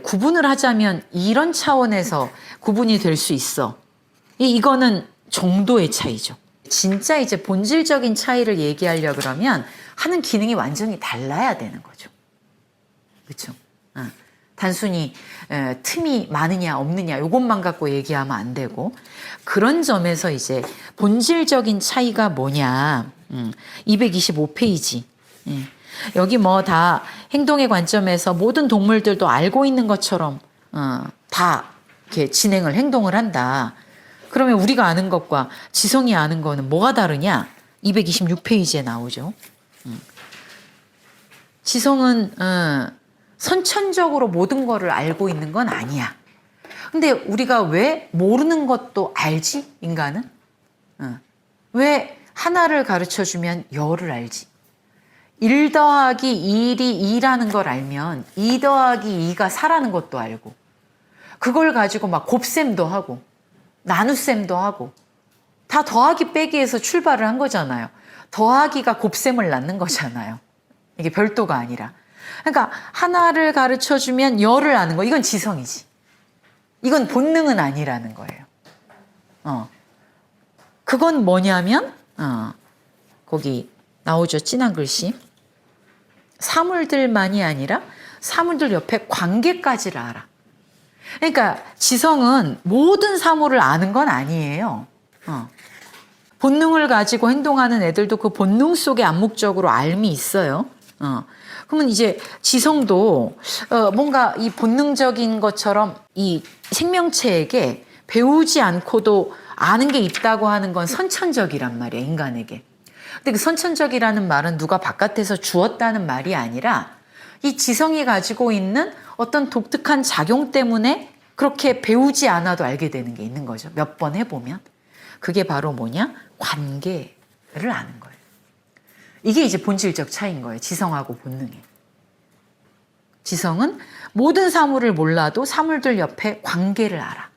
구분을 하자면 이런 차원에서 구분이 될 수 있어. 이거는 정도의 차이죠. 진짜 이제 본질적인 차이를 얘기하려 그러면 하는 기능이 완전히 달라야 되는 거죠. 그렇죠? 단순히 틈이 많으냐 없느냐 이것만 갖고 얘기하면 안 되고 그런 점에서 이제 본질적인 차이가 뭐냐 225페이지 여기 뭐 다 행동의 관점에서 모든 동물들도 알고 있는 것처럼 다 이렇게 진행을 행동을 한다. 그러면 우리가 아는 것과 지성이 아는 거는 뭐가 다르냐? 226페이지에 나오죠. 지성은 선천적으로 모든 거를 알고 있는 건 아니야. 근데 우리가 왜 모르는 것도 알지? 인간은? 왜 하나를 가르쳐주면 열을 알지? 1 더하기 1이 2라는 걸 알면 2 더하기 2가 4라는 것도 알고 그걸 가지고 막 곱셈도 하고 나눗셈도 하고 다 더하기 빼기에서 출발을 한 거잖아요. 더하기가 곱셈을 낳는 거잖아요. 이게 별도가 아니라. 그러니까 하나를 가르쳐주면 열을 아는 거. 이건 지성이지. 이건 본능은 아니라는 거예요. 그건 뭐냐면 거기 나오죠. 진한 글씨. 사물들만이 아니라 사물들 옆에 관계까지를 알아. 그러니까 지성은 모든 사물을 아는 건 아니에요. 본능을 가지고 행동하는 애들도 그 본능 속에 암묵적으로 알미 있어요. 그러면 이제 지성도 뭔가 이 본능적인 것처럼 이 생명체에게 배우지 않고도 아는 게 있다고 하는 건 선천적이란 말이야, 인간에게. 근데 그 선천적이라는 말은 누가 바깥에서 주었다는 말이 아니라 이 지성이 가지고 있는 어떤 독특한 작용 때문에 그렇게 배우지 않아도 알게 되는 게 있는 거죠. 몇 번 해보면. 그게 바로 뭐냐? 관계를 아는 거예요. 이게 이제 본질적 차이인 거예요. 지성하고 본능이. 지성은 모든 사물을 몰라도 사물들 옆에 관계를 알아.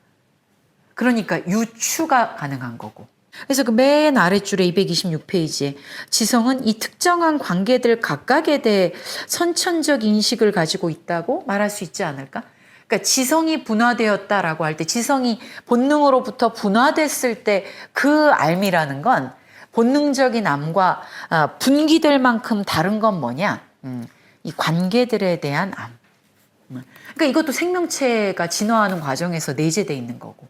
그러니까 유추가 가능한 거고. 그래서 그 맨 아랫줄에 226페이지에 지성은 이 특정한 관계들 각각에 대해 선천적 인식을 가지고 있다고 말할 수 있지 않을까? 그러니까 지성이 분화되었다라고 할 때 지성이 본능으로부터 분화됐을 때 그 알미라는 건 본능적인 암과 분기될 만큼 다른 건 뭐냐? 이 관계들에 대한 암. 그러니까 이것도 생명체가 진화하는 과정에서 내재되어 있는 거고.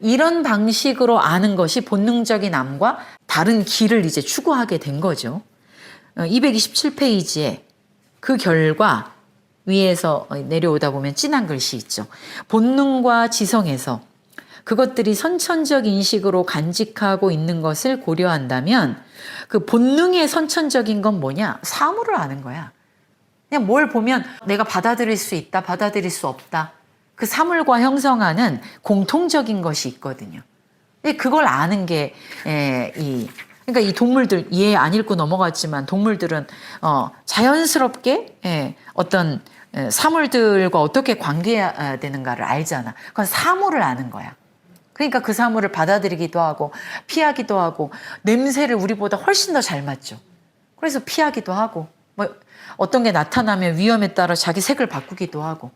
이런 방식으로 아는 것이 본능적인 암과 다른 길을 이제 추구하게 된 거죠. 227페이지에 그 결과 위에서 내려오다 보면 진한 글씨 있죠. 본능과 지성에서 그것들이 선천적 인식으로 간직하고 있는 것을 고려한다면 그 본능의 선천적인 건 뭐냐? 사물을 아는 거야. 그냥 뭘 보면 내가 받아들일 수 있다, 받아들일 수 없다. 그 사물과 형성하는 공통적인 것이 있거든요. 근데 그걸 아는 게 그러니까 이 동물들 이해 안 읽고 넘어갔지만 동물들은 자연스럽게 어떤 사물들과 어떻게 관계해야 되는가를 알잖아. 그건 사물을 아는 거야. 그러니까 그 사물을 받아들이기도 하고 피하기도 하고 냄새를 우리보다 훨씬 더 잘 맡죠. 그래서 피하기도 하고 뭐 어떤 게 나타나면 위험에 따라 자기 색을 바꾸기도 하고.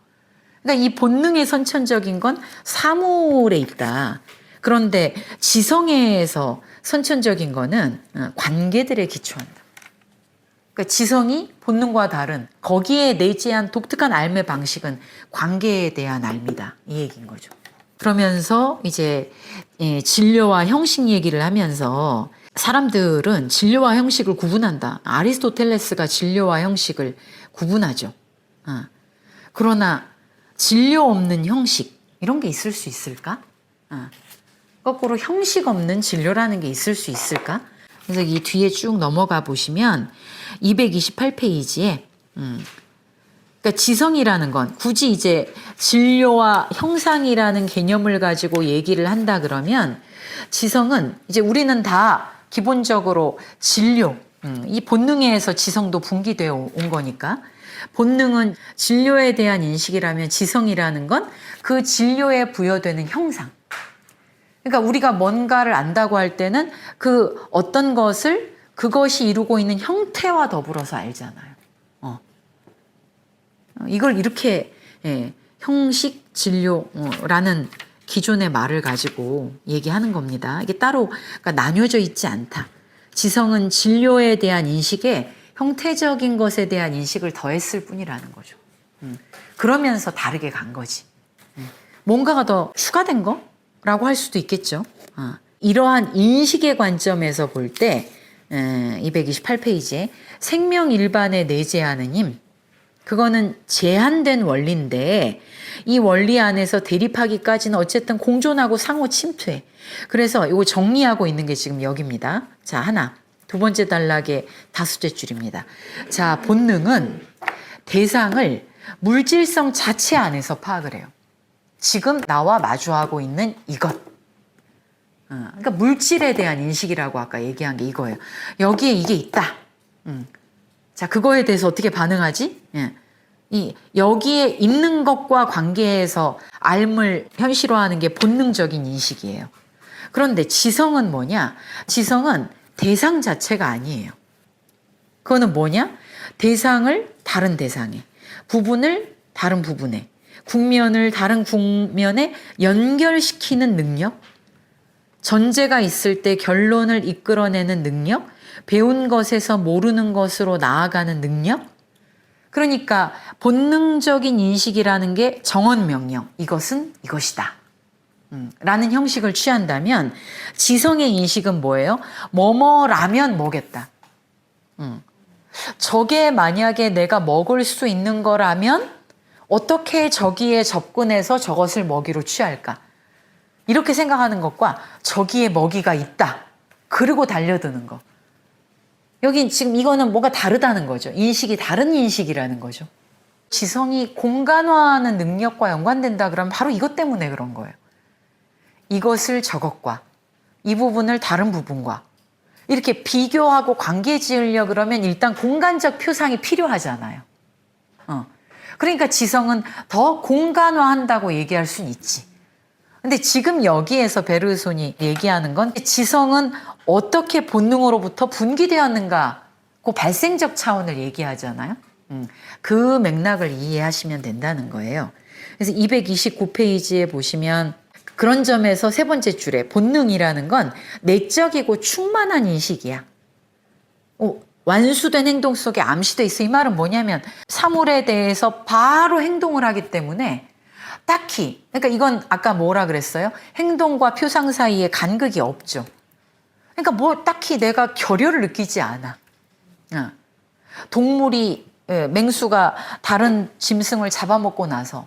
그러니까 이 본능의 선천적인 건 사물에 있다. 그런데 지성에서 선천적인 거는 관계들에 기초한다. 그러니까 지성이 본능과 다른 거기에 내재한 독특한 알매 방식은 관계에 대한 알미다. 이 얘기인 거죠. 그러면서 이제 진료와 형식 얘기를 하면서 사람들은 진료와 형식을 구분한다. 아리스토텔레스가 진료와 형식을 구분하죠. 그러나 진료 없는 형식 이런 게 있을 수 있을까? 거꾸로 형식 없는 진료라는 게 있을 수 있을까? 그래서 이 뒤에 쭉 넘어가 보시면 228페이지에 그러니까 지성이라는 건 굳이 이제 진료와 형상이라는 개념을 가지고 얘기를 한다 그러면 지성은 이제 우리는 다 기본적으로 진료, 이 본능에서 지성도 분기되어 온 거니까 본능은 진료에 대한 인식이라면 지성이라는 건 그 진료에 부여되는 형상. 그러니까 우리가 뭔가를 안다고 할 때는 그 어떤 것을 그것이 이루고 있는 형태와 더불어서 알잖아요. 이걸 이렇게 형식 진료라는 기존의 말을 가지고 얘기하는 겁니다. 이게 따로 그러니까 나뉘어져 있지 않다. 지성은 진료에 대한 인식에 형태적인 것에 대한 인식을 더했을 뿐이라는 거죠. 그러면서 다르게 간 거지. 뭔가가 더 추가된 거라고 할 수도 있겠죠. 이러한 인식의 관점에서 볼 때 228페이지에 생명 일반에 내재하는 힘 그거는 제한된 원리인데 이 원리 안에서 대립하기까지는 어쨌든 공존하고 상호 침투해. 그래서 이거 정리하고 있는 게 지금 여기입니다. 자, 하나. 두 번째 단락의 다수째 줄입니다. 자, 본능은 대상을 물질성 자체 안에서 파악을 해요. 지금 나와 마주하고 있는 이것. 그러니까 물질에 대한 인식이라고 아까 얘기한 게 이거예요. 여기에 이게 있다. 자, 그거에 대해서 어떻게 반응하지? 여기에 있는 것과 관계해서 알을 현실화하는 게 본능적인 인식이에요. 그런데 지성은 뭐냐? 지성은 대상 자체가 아니에요. 그거는 뭐냐? 대상을 다른 대상에, 부분을 다른 부분에, 국면을 다른 국면에 연결시키는 능력, 전제가 있을 때 결론을 이끌어내는 능력, 배운 것에서 모르는 것으로 나아가는 능력. 그러니까 본능적인 인식이라는 게 정언 명령, 이것은 이것이다 라는 형식을 취한다면 지성의 인식은 뭐예요? 뭐뭐라면 뭐겠다. 저게 만약에 내가 먹을 수 있는 거라면 어떻게 저기에 접근해서 저것을 먹이로 취할까? 이렇게 생각하는 것과 저기에 먹이가 있다. 그리고 달려드는 거. 여기 지금 이거는 뭐가 다르다는 거죠. 인식이 다른 인식이라는 거죠. 지성이 공간화하는 능력과 연관된다 그러면 바로 이것 때문에 그런 거예요. 이것을 저것과 이 부분을 다른 부분과 이렇게 비교하고 관계 지으려 그러면 일단 공간적 표상이 필요하잖아요. 그러니까 지성은 더 공간화한다고 얘기할 수는 있지. 근데 지금 여기에서 베르손이 얘기하는 건 지성은 어떻게 본능으로부터 분기되었는가 그 발생적 차원을 얘기하잖아요. 그 맥락을 이해하시면 된다는 거예요. 그래서 229페이지에 보시면 그런 점에서 세 번째 줄에 본능이라는 건 내적이고 충만한 인식이야. 완수된 행동 속에 암시돼 있어. 이 말은 뭐냐면 사물에 대해서 바로 행동을 하기 때문에 딱히 그러니까 이건 아까 뭐라 그랬어요? 행동과 표상 사이에 간극이 없죠. 그러니까 뭐 딱히 내가 결여를 느끼지 않아. 동물이 맹수가 다른 짐승을 잡아먹고 나서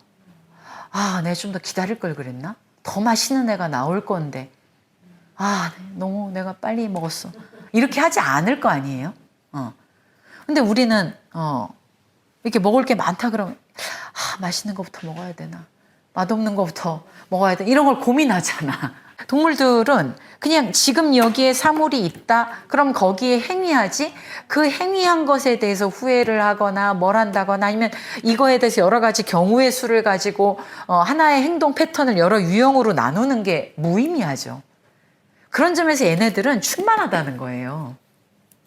내가 좀 더 기다릴 걸 그랬나? 더 맛있는 애가 나올 건데 너무 내가 빨리 먹었어. 이렇게 하지 않을 거 아니에요. 근데 우리는 이렇게 먹을 게 많다 그러면 맛있는 거부터 먹어야 되나, 맛없는 거부터 먹어야 되나, 이런 걸 고민하잖아. 동물들은 그냥 지금 여기에 사물이 있다 그럼 거기에 행위하지, 그 행위한 것에 대해서 후회를 하거나 뭘 한다거나 아니면 이거에 대해서 여러 가지 경우의 수를 가지고 하나의 행동 패턴을 여러 유형으로 나누는 게 무의미하죠. 그런 점에서 얘네들은 충만하다는 거예요.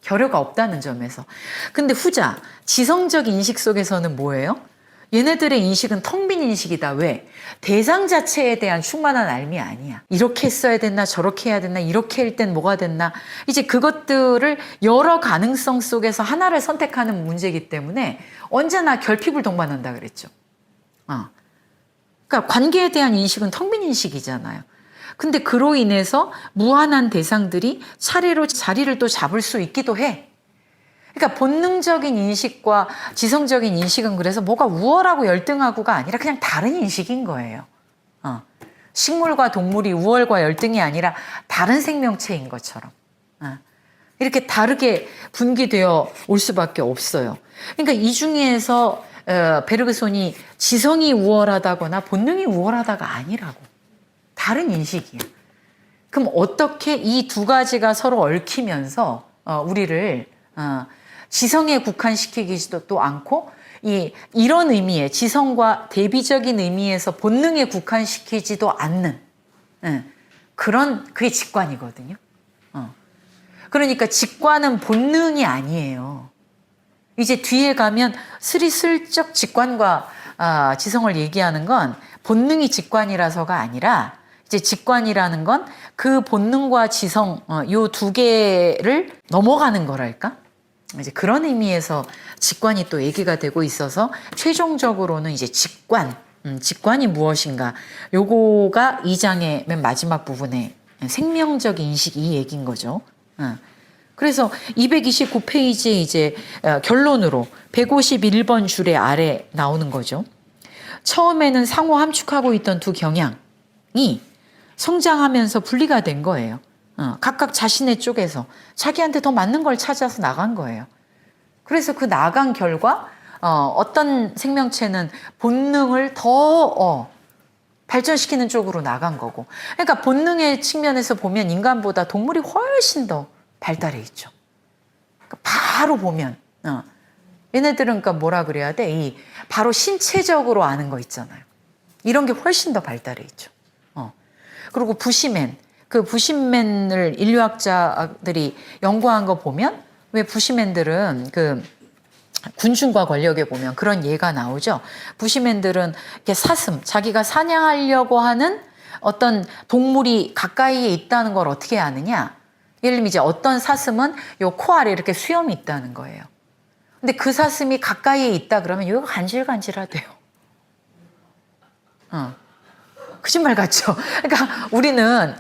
결여가 없다는 점에서. 근데 후자, 지성적 인식 속에서는 뭐예요? 얘네들의 인식은 텅 빈 인식이다. 왜? 대상 자체에 대한 충만한 알미 아니야. 이렇게 했어야 됐나, 저렇게 해야 됐나, 이렇게 할 땐 뭐가 됐나. 이제 그것들을 여러 가능성 속에서 하나를 선택하는 문제이기 때문에 언제나 결핍을 동반한다 그랬죠. 그러니까 관계에 대한 인식은 텅 빈 인식이잖아요. 근데 그로 인해서 무한한 대상들이 차례로 자리를 또 잡을 수 있기도 해. 그러니까 본능적인 인식과 지성적인 인식은 그래서 뭐가 우월하고 열등하고가 아니라 그냥 다른 인식인 거예요. 식물과 동물이 우월과 열등이 아니라 다른 생명체인 것처럼. 이렇게 다르게 분기되어 올 수밖에 없어요. 그러니까 이 중에서 베르그손이 지성이 우월하다거나 본능이 우월하다가 아니라고. 다른 인식이야. 그럼 어떻게 이 두 가지가 서로 얽히면서 우리를 지성에 국한시키기도 또 않고 이런 의미의 지성과 대비적인 의미에서 본능에 국한시키지도 않는 그게 직관이거든요. 그러니까 직관은 본능이 아니에요. 이제 뒤에 가면 스리슬쩍 직관과 지성을 얘기하는 건 본능이 직관이라서가 아니라 이제 직관이라는 건 그 본능과 지성 요 두 개를 넘어가는 거랄까? 이제 그런 의미에서 직관이 또 얘기가 되고 있어서 최종적으로는 이제 직관이 무엇인가? 요거가 2장의 맨 마지막 부분에 생명적 인식 이 얘기인 거죠. 그래서 229페이지에 이제 결론으로 151번 줄의 아래 나오는 거죠. 처음에는 상호 함축하고 있던 두 경향이 성장하면서 분리가 된 거예요. 각각 자신의 쪽에서 자기한테 더 맞는 걸 찾아서 나간 거예요. 그래서 그 나간 결과 어떤 생명체는 본능을 더 발전시키는 쪽으로 나간 거고, 그러니까 본능의 측면에서 보면 인간보다 동물이 훨씬 더 발달해 있죠. 그러니까 바로 보면 얘네들은 그러니까 뭐라 그래야 돼? 바로 신체적으로 아는 거 있잖아요. 이런 게 훨씬 더 발달해 있죠. 그리고 그 부시맨을 인류학자들이 연구한 거 보면 왜 부시맨들은 그 군중과 권력에 보면 그런 예가 나오죠. 부시맨들은 이렇게 자기가 사냥하려고 하는 어떤 동물이 가까이에 있다는 걸 어떻게 아느냐? 예를 들면 이제 어떤 사슴은 요 코 아래 이렇게 수염이 있다는 거예요. 근데 그 사슴이 가까이에 있다 그러면 이거 간질간질하대요. 거짓말 같죠? 그러니까 우리는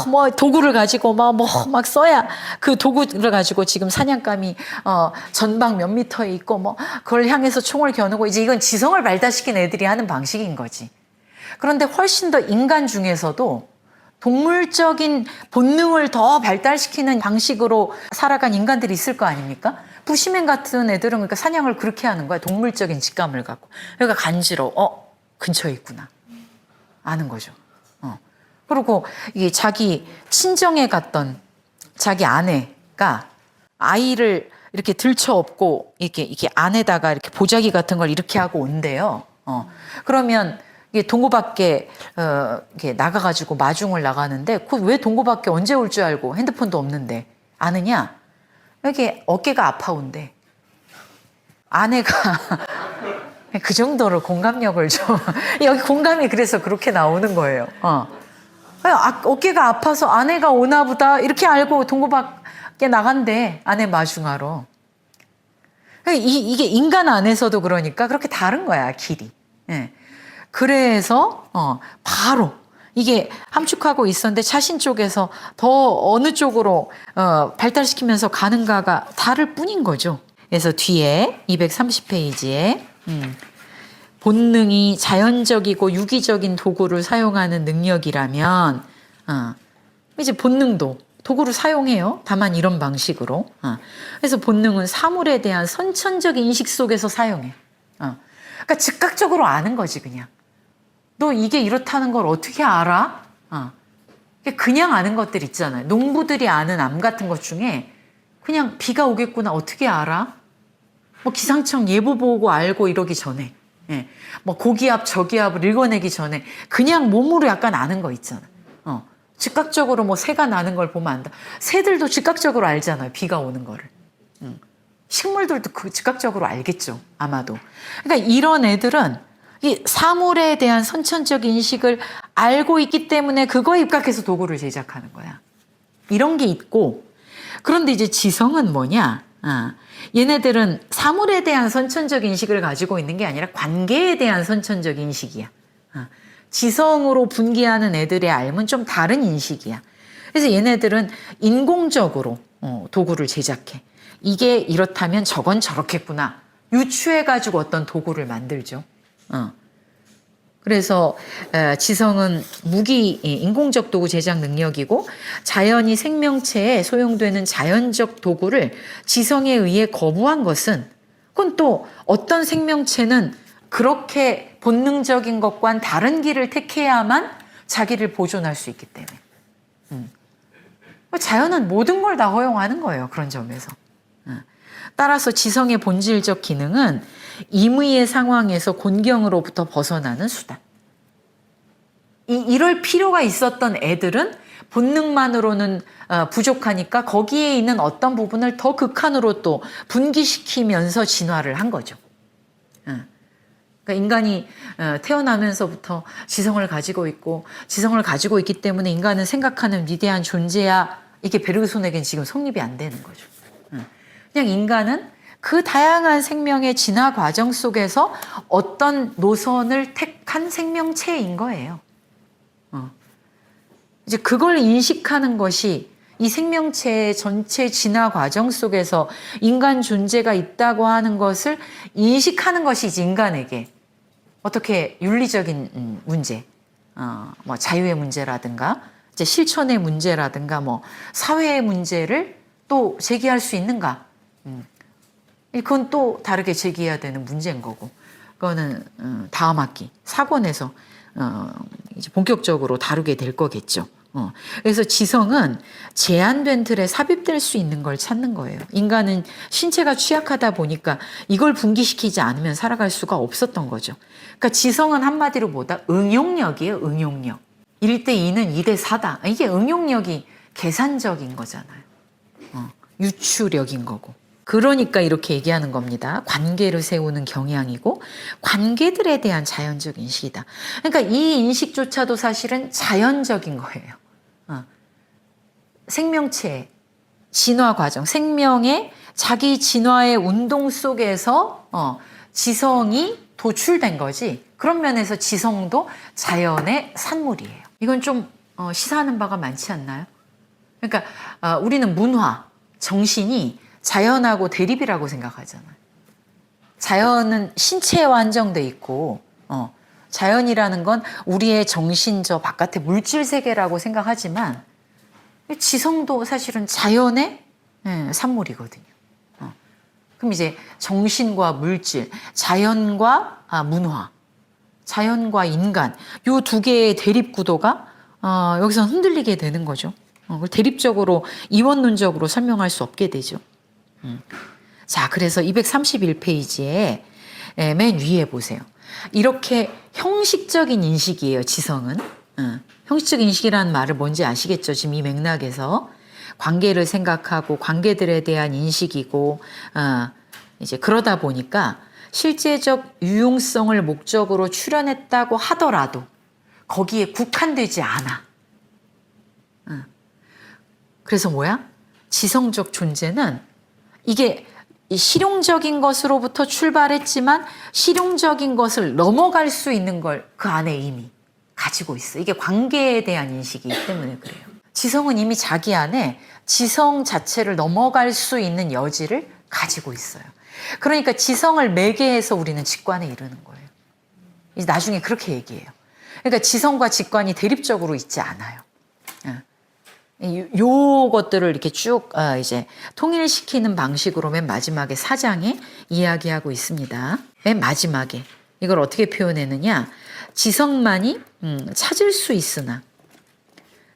뭐 도구를 가지고 막 써야 그 도구를 가지고 지금 사냥감이 전방 몇 미터에 있고 뭐 그걸 향해서 총을 겨누고 이제 이건 지성을 발달시킨 애들이 하는 방식인 거지. 그런데 훨씬 더 인간 중에서도 동물적인 본능을 더 발달시키는 방식으로 살아간 인간들이 있을 거 아닙니까? 부시맨 같은 애들은 그러니까 사냥을 그렇게 하는 거야. 동물적인 직감을 갖고. 그러니까 간지러워. 근처에 있구나. 아는 거죠. 그리고 이게 자기 친정에 갔던 자기 아내가 아이를 이렇게 들쳐업고 이렇게 안에다가 이렇게 보자기 같은 걸 이렇게 하고 온대요. 그러면 이게 동구 밖에 이렇게 나가가지고 마중을 나가는데 왜 동구 밖에 언제 올 줄 알고 핸드폰도 없는데 아느냐? 이렇게 어깨가 아파온대. 아내가 그 정도로 공감력을 좀 여기 공감이 그래서 그렇게 나오는 거예요. 어깨가 아파서 아내가 오나 보다 이렇게 알고 동구 밖에 나간대. 아내 마중하러. 이게 인간 안에서도 그러니까 그렇게 다른 거야, 길이. 그래서 바로 이게 함축하고 있었는데 자신 쪽에서 더 어느 쪽으로 발달시키면서 가는가가 다를 뿐인 거죠. 그래서 뒤에 230페이지에 본능이 자연적이고 유기적인 도구를 사용하는 능력이라면 이제 본능도 도구를 사용해요. 다만 이런 방식으로. 그래서 본능은 사물에 대한 선천적 인식 속에서 사용해. 그러니까 즉각적으로 아는 거지 그냥. 너 이게 이렇다는 걸 어떻게 알아? 그냥 아는 것들 있잖아요. 농부들이 아는 암 같은 것 중에 그냥 비가 오겠구나 어떻게 알아? 뭐 기상청 예보 보고 알고 이러기 전에, 뭐 고기압 저기압을 읽어내기 전에 그냥 몸으로 약간 아는 거 있잖아. 즉각적으로 뭐 새가 나는 걸 보면 안다. 새들도 즉각적으로 알잖아요. 비가 오는 거를. 식물들도 즉각적으로 알겠죠. 아마도. 그러니까 이런 애들은 이 사물에 대한 선천적 인식을 알고 있기 때문에 그거에 입각해서 도구를 제작하는 거야. 이런 게 있고, 그런데 이제 지성은 뭐냐? 얘네들은 사물에 대한 선천적 인식을 가지고 있는 게 아니라 관계에 대한 선천적 인식이야. 지성으로 분기하는 애들의 알은 좀 다른 인식이야. 그래서 얘네들은 인공적으로 도구를 제작해. 이게 이렇다면 저건 저렇겠구나. 유추해가지고 어떤 도구를 만들죠. 그래서 지성은 인공적 도구 제작 능력이고 자연이 생명체에 소용되는 자연적 도구를 지성에 의해 거부한 것은 그건 또 어떤 생명체는 그렇게 본능적인 것과는 다른 길을 택해야만 자기를 보존할 수 있기 때문에. 자연은 모든 걸 다 허용하는 거예요. 그런 점에서. 따라서 지성의 본질적 기능은 임의의 상황에서 곤경으로부터 벗어나는 수단. 이럴 필요가 있었던 애들은 본능만으로는 부족하니까 거기에 있는 어떤 부분을 더 극한으로 또 분기시키면서 진화를 한 거죠. 그러니까 인간이 태어나면서부터 지성을 가지고 있고 지성을 가지고 있기 때문에 인간은 생각하는 위대한 존재야. 이게 베르그손에겐 지금 성립이 안 되는 거죠. 그냥 인간은 그 다양한 생명의 진화 과정 속에서 어떤 노선을 택한 생명체인 거예요. 이제 그걸 인식하는 것이 이 생명체의 전체 진화 과정 속에서 인간 존재가 있다고 하는 것을 인식하는 것이지 인간에게 어떻게 윤리적인 문제, 뭐 자유의 문제라든가 이제 실천의 문제라든가 뭐 사회의 문제를 또 제기할 수 있는가? 그건 또 다르게 제기해야 되는 문제인 거고, 그거는 다음 학기 4권에서 이제 본격적으로 다루게 될 거겠죠. 그래서 지성은 제한된 틀에 삽입될 수 있는 걸 찾는 거예요. 인간은 신체가 취약하다 보니까 이걸 분기시키지 않으면 살아갈 수가 없었던 거죠. 그러니까 지성은 한마디로 뭐다? 응용력이에요. 응용력. 1대 2는 2대 4다. 이게 응용력이 계산적인 거잖아요. 유추력인 거고. 그러니까 이렇게 얘기하는 겁니다. 관계를 세우는 경향이고 관계들에 대한 자연적 인식이다. 그러니까 이 인식조차도 사실은 자연적인 거예요. 생명체의 진화 과정, 생명의 자기 진화의 운동 속에서 지성이 도출된 거지. 그런 면에서 지성도 자연의 산물이에요. 이건 좀 시사하는 바가 많지 않나요? 그러니까 우리는 문화, 정신이 자연하고 대립이라고 생각하잖아요. 자연은 신체에 한정돼 있고 자연이라는 건 우리의 정신 저 바깥의 물질 세계라고 생각하지만 지성도 사실은 자연의 산물이거든요. 그럼 이제 정신과 물질, 자연과 문화, 자연과 인간 요 두 개의 대립 구도가 여기서 흔들리게 되는 거죠. 대립적으로 이원론적으로 설명할 수 없게 되죠. 자, 그래서 231페이지에 맨 위에 보세요. 이렇게 형식적인 인식이에요, 지성은. 형식적 인식이라는 말을 뭔지 아시겠죠? 지금 이 맥락에서 관계를 생각하고 관계들에 대한 인식이고 이제 그러다 보니까 실제적 유용성을 목적으로 출현했다고 하더라도 거기에 국한되지 않아. 그래서 뭐야? 지성적 존재는 이게 실용적인 것으로부터 출발했지만 실용적인 것을 넘어갈 수 있는 걸 그 안에 이미 가지고 있어. 이게 관계에 대한 인식이기 때문에 그래요. 지성은 이미 자기 안에 지성 자체를 넘어갈 수 있는 여지를 가지고 있어요. 그러니까 지성을 매개해서 우리는 직관에 이르는 거예요. 이제 나중에 그렇게 얘기해요. 그러니까 지성과 직관이 대립적으로 있지 않아요. 요것들을 이렇게 쭉 이제 통일시키는 방식으로 맨 마지막에 4장에 이야기하고 있습니다. 맨 마지막에 이걸 어떻게 표현했느냐? 지성만이 찾을 수 있으나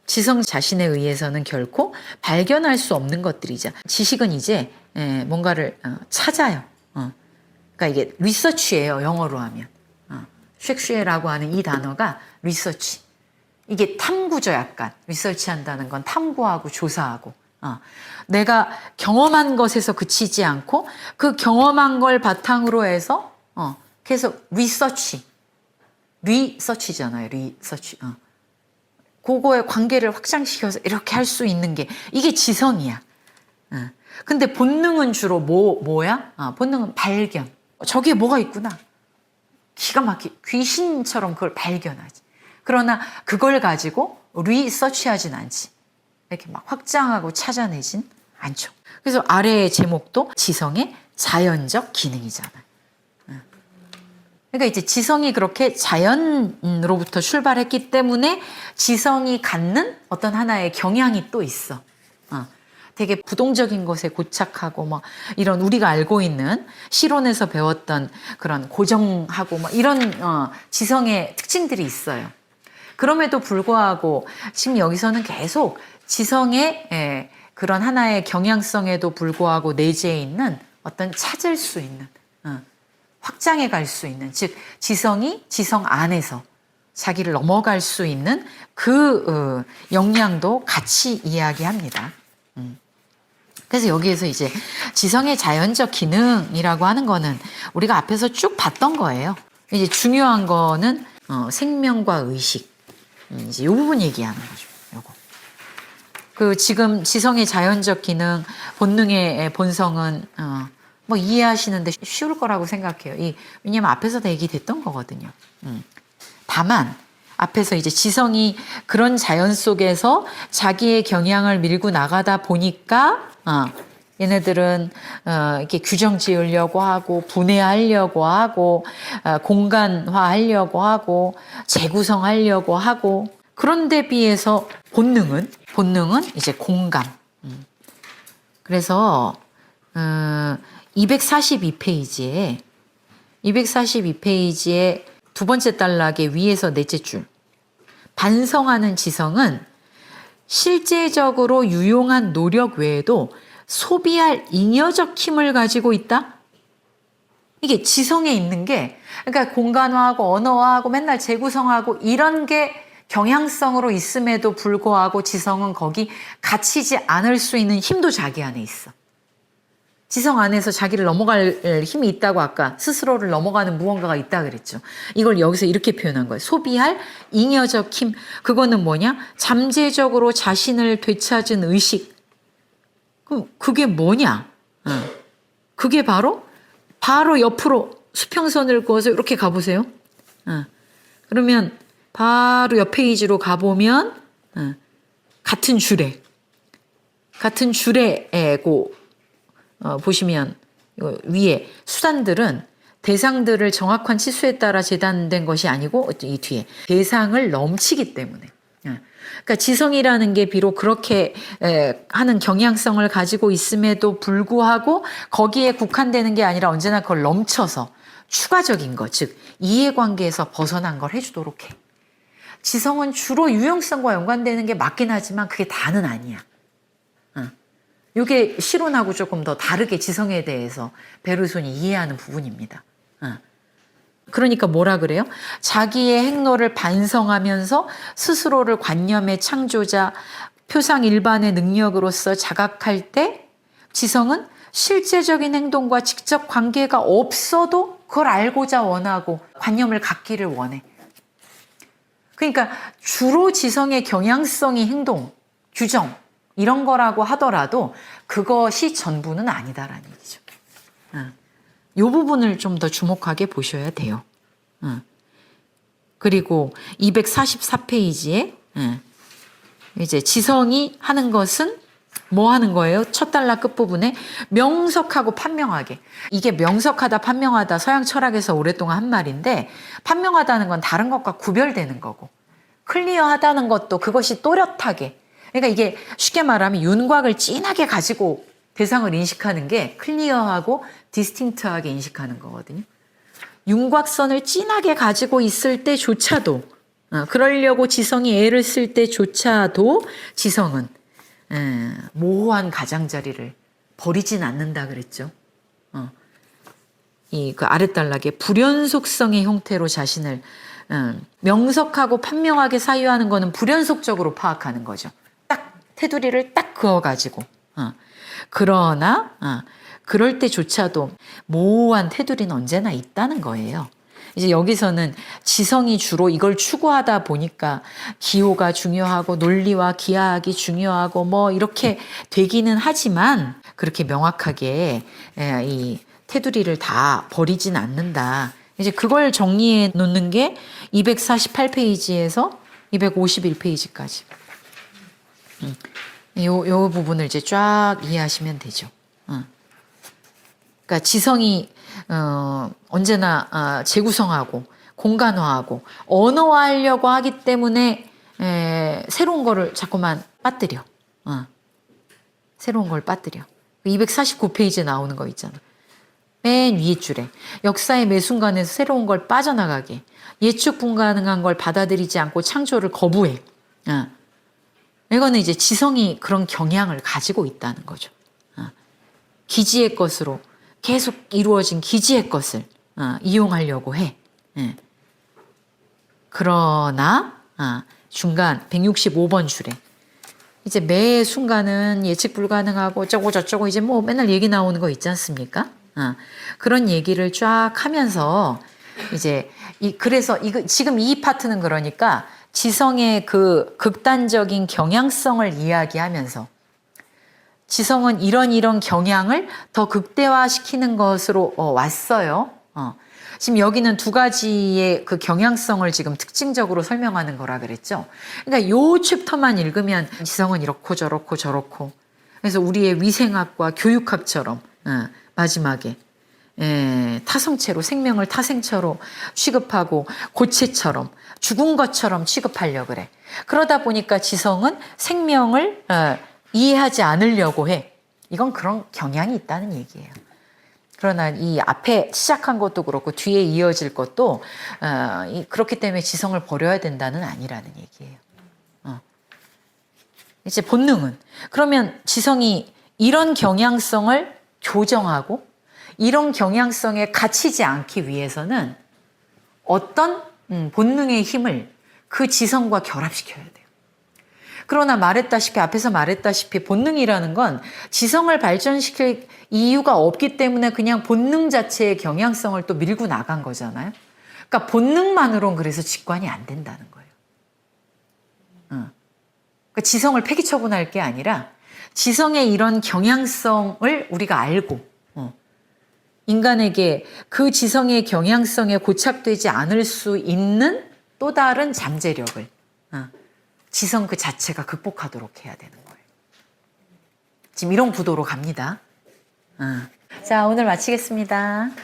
지성 자신에 의해서는 결코 발견할 수 없는 것들이자 지식은 이제 뭔가를 찾아요. 그러니까 이게 리서치예요. 영어로 하면. 쉑쉐라고 하는 이 단어가 리서치. 이게 탐구죠, 약간. 리서치한다는 건 탐구하고 조사하고. 내가 경험한 것에서 그치지 않고 그 경험한 걸 바탕으로 해서 계속 리서치잖아요. 리서치. 그거의 관계를 확장시켜서 이렇게 할 수 있는 게 이게 지성이야. 근데 본능은 주로 뭐야? 본능은 발견. 저기에 뭐가 있구나. 기가 막히게 귀신처럼 그걸 발견하지. 그러나 그걸 가지고 리서치하진 않지. 이렇게 막 확장하고 찾아내진 않죠. 그래서 아래의 제목도 지성의 자연적 기능이잖아요. 그러니까 이제 지성이 그렇게 자연으로부터 출발했기 때문에 지성이 갖는 어떤 하나의 경향이 또 있어. 되게 부동적인 것에 고착하고 뭐 이런 우리가 알고 있는 실론에서 배웠던 그런 고정하고 뭐 이런 지성의 특징들이 있어요. 그럼에도 불구하고 지금 여기서는 계속 지성의 그런 하나의 경향성에도 불구하고 내재해 있는 어떤 찾을 수 있는 확장해 갈 수 있는 즉 지성이 지성 안에서 자기를 넘어갈 수 있는 그 역량도 같이 이야기합니다. 그래서 여기에서 이제 지성의 자연적 기능이라고 하는 거는 우리가 앞에서 쭉 봤던 거예요. 이제 중요한 거는 생명과 의식. 이제 이 부분 얘기하는 거죠. 요거. 그 지금 지성의 자연적 기능, 본능의 본성은 뭐 이해하시는데 쉬울 거라고 생각해요. 왜냐면 앞에서 다 얘기됐던 거거든요. 다만 앞에서 이제 지성이 그런 자연 속에서 자기의 경향을 밀고 나가다 보니까 얘네들은 이렇게 규정 지으려고 하고 분해하려고 하고 공간화하려고 하고 재구성하려고 하고 그런데 비해서 본능은 이제 공감. 그래서 242페이지에 두 번째 단락의 위에서 넷째 줄 반성하는 지성은 실제적으로 유용한 노력 외에도 소비할 잉여적 힘을 가지고 있다? 이게 지성에 있는 게 그러니까 공간화하고 언어화하고 맨날 재구성하고 이런 게 경향성으로 있음에도 불구하고 지성은 거기 갇히지 않을 수 있는 힘도 자기 안에 있어. 지성 안에서 자기를 넘어갈 힘이 있다고 아까 스스로를 넘어가는 무언가가 있다 그랬죠. 이걸 여기서 이렇게 표현한 거예요. 소비할 잉여적 힘. 그거는 뭐냐? 잠재적으로 자신을 되찾은 의식. 그럼 그게 뭐냐? 그게 바로 옆으로 수평선을 그어서 이렇게 가보세요. 그러면 바로 옆 페이지로 가보면 같은 줄에 보시면 위에 수단들은 대상들을 정확한 치수에 따라 재단된 것이 아니고 이 뒤에 대상을 넘치기 때문에 그러니까 지성이라는 게 비록 그렇게 하는 경향성을 가지고 있음에도 불구하고 거기에 국한되는 게 아니라 언제나 그걸 넘쳐서 추가적인 것, 즉 이해관계에서 벗어난 걸 해주도록 해. 지성은 주로 유용성과 연관되는 게 맞긴 하지만 그게 다는 아니야. 이게 실론하고 조금 더 다르게 지성에 대해서 베르손이 이해하는 부분입니다. 그러니까 뭐라 그래요? 자기의 행로를 반성하면서 스스로를 관념의 창조자, 표상 일반의 능력으로서 자각할 때 지성은 실제적인 행동과 직접 관계가 없어도 그걸 알고자 원하고 관념을 갖기를 원해. 그러니까 주로 지성의 경향성이 행동, 규정 이런 거라고 하더라도 그것이 전부는 아니다라는 얘기죠. 이 부분을 좀 더 주목하게 보셔야 돼요. 그리고 244페이지에 이제 지성이 하는 것은 뭐 하는 거예요? 첫 달라 끝부분에 명석하고 판명하게. 이게 명석하다, 판명하다 서양 철학에서 오랫동안 한 말인데 판명하다는 건 다른 것과 구별되는 거고 클리어하다는 것도 그것이 또렷하게. 그러니까 이게 쉽게 말하면 윤곽을 진하게 가지고 대상을 인식하는 게 클리어하고 디스팅트하게 인식하는 거거든요. 윤곽선을 진하게 가지고 있을 때조차도 그러려고 지성이 애를 쓸 때조차도 지성은 모호한 가장자리를 버리진 않는다 그랬죠. 이 그 아랫단락에 불연속성의 형태로 자신을 명석하고 판명하게 사유하는 거는 불연속적으로 파악하는 거죠. 딱 테두리를 딱 그어가지고. 그러나 그럴 때조차도 모호한 테두리는 언제나 있다는 거예요. 이제 여기서는 지성이 주로 이걸 추구하다 보니까 기호가 중요하고 논리와 기하학이 중요하고 뭐 이렇게 되기는 하지만 그렇게 명확하게 이 테두리를 다 버리진 않는다. 이제 그걸 정리해 놓는 게 248페이지에서 251페이지까지. 요 부분을 이제 쫙 이해하시면 되죠. 그러니까 지성이 언제나 재구성하고 공간화하고 언어화하려고 하기 때문에 새로운 거를 자꾸만 빠뜨려. 새로운 걸 빠뜨려. 249페이지에 나오는 거 있잖아. 맨 위에 줄에 역사의 매 순간에서 새로운 걸 빠져나가게 예측 불가능한 걸 받아들이지 않고 창조를 거부해. 이거는 이제 지성이 그런 경향을 가지고 있다는 거죠. 기지의 것으로 계속 이루어진 기지의 것을 이용하려고 해. 그러나 중간 165번 줄에 이제 매 순간은 예측 불가능하고 어쩌고 저쩌고 이제 뭐 맨날 얘기 나오는 거 있지 않습니까? 그런 얘기를 쫙 하면서 이제 그래서 지금 이 파트는 그러니까 지성의 그 극단적인 경향성을 이야기하면서 지성은 이런 경향을 더 극대화시키는 것으로 왔어요. 지금 여기는 두 가지의 그 경향성을 지금 특징적으로 설명하는 거라 그랬죠. 그러니까 요 챕터만 읽으면 지성은 이렇고 저렇고 저렇고 그래서 우리의 위생학과 교육학처럼 마지막에 타성체로 생명을 타생체로 취급하고 고체처럼 죽은 것처럼 취급하려고 그래. 그러다 보니까 지성은 생명을 이해하지 않으려고 해. 이건 그런 경향이 있다는 얘기예요. 그러나 이 앞에 시작한 것도 그렇고 뒤에 이어질 것도 그렇기 때문에 지성을 버려야 된다는 아니라는 얘기예요. 이제 본능은 그러면 지성이 이런 경향성을 교정하고 이런 경향성에 갇히지 않기 위해서는 어떤 본능의 힘을 그 지성과 결합시켜야 돼요. 그러나 앞에서 말했다시피 본능이라는 건 지성을 발전시킬 이유가 없기 때문에 그냥 본능 자체의 경향성을 또 밀고 나간 거잖아요. 그러니까 본능만으로는 그래서 직관이 안 된다는 거예요. 그러니까 지성을 폐기 처분할 게 아니라 지성의 이런 경향성을 우리가 알고 인간에게 그 지성의 경향성에 고착되지 않을 수 있는 또 다른 잠재력을 지성 그 자체가 극복하도록 해야 되는 거예요. 지금 이런 구도로 갑니다. 자, 오늘 마치겠습니다.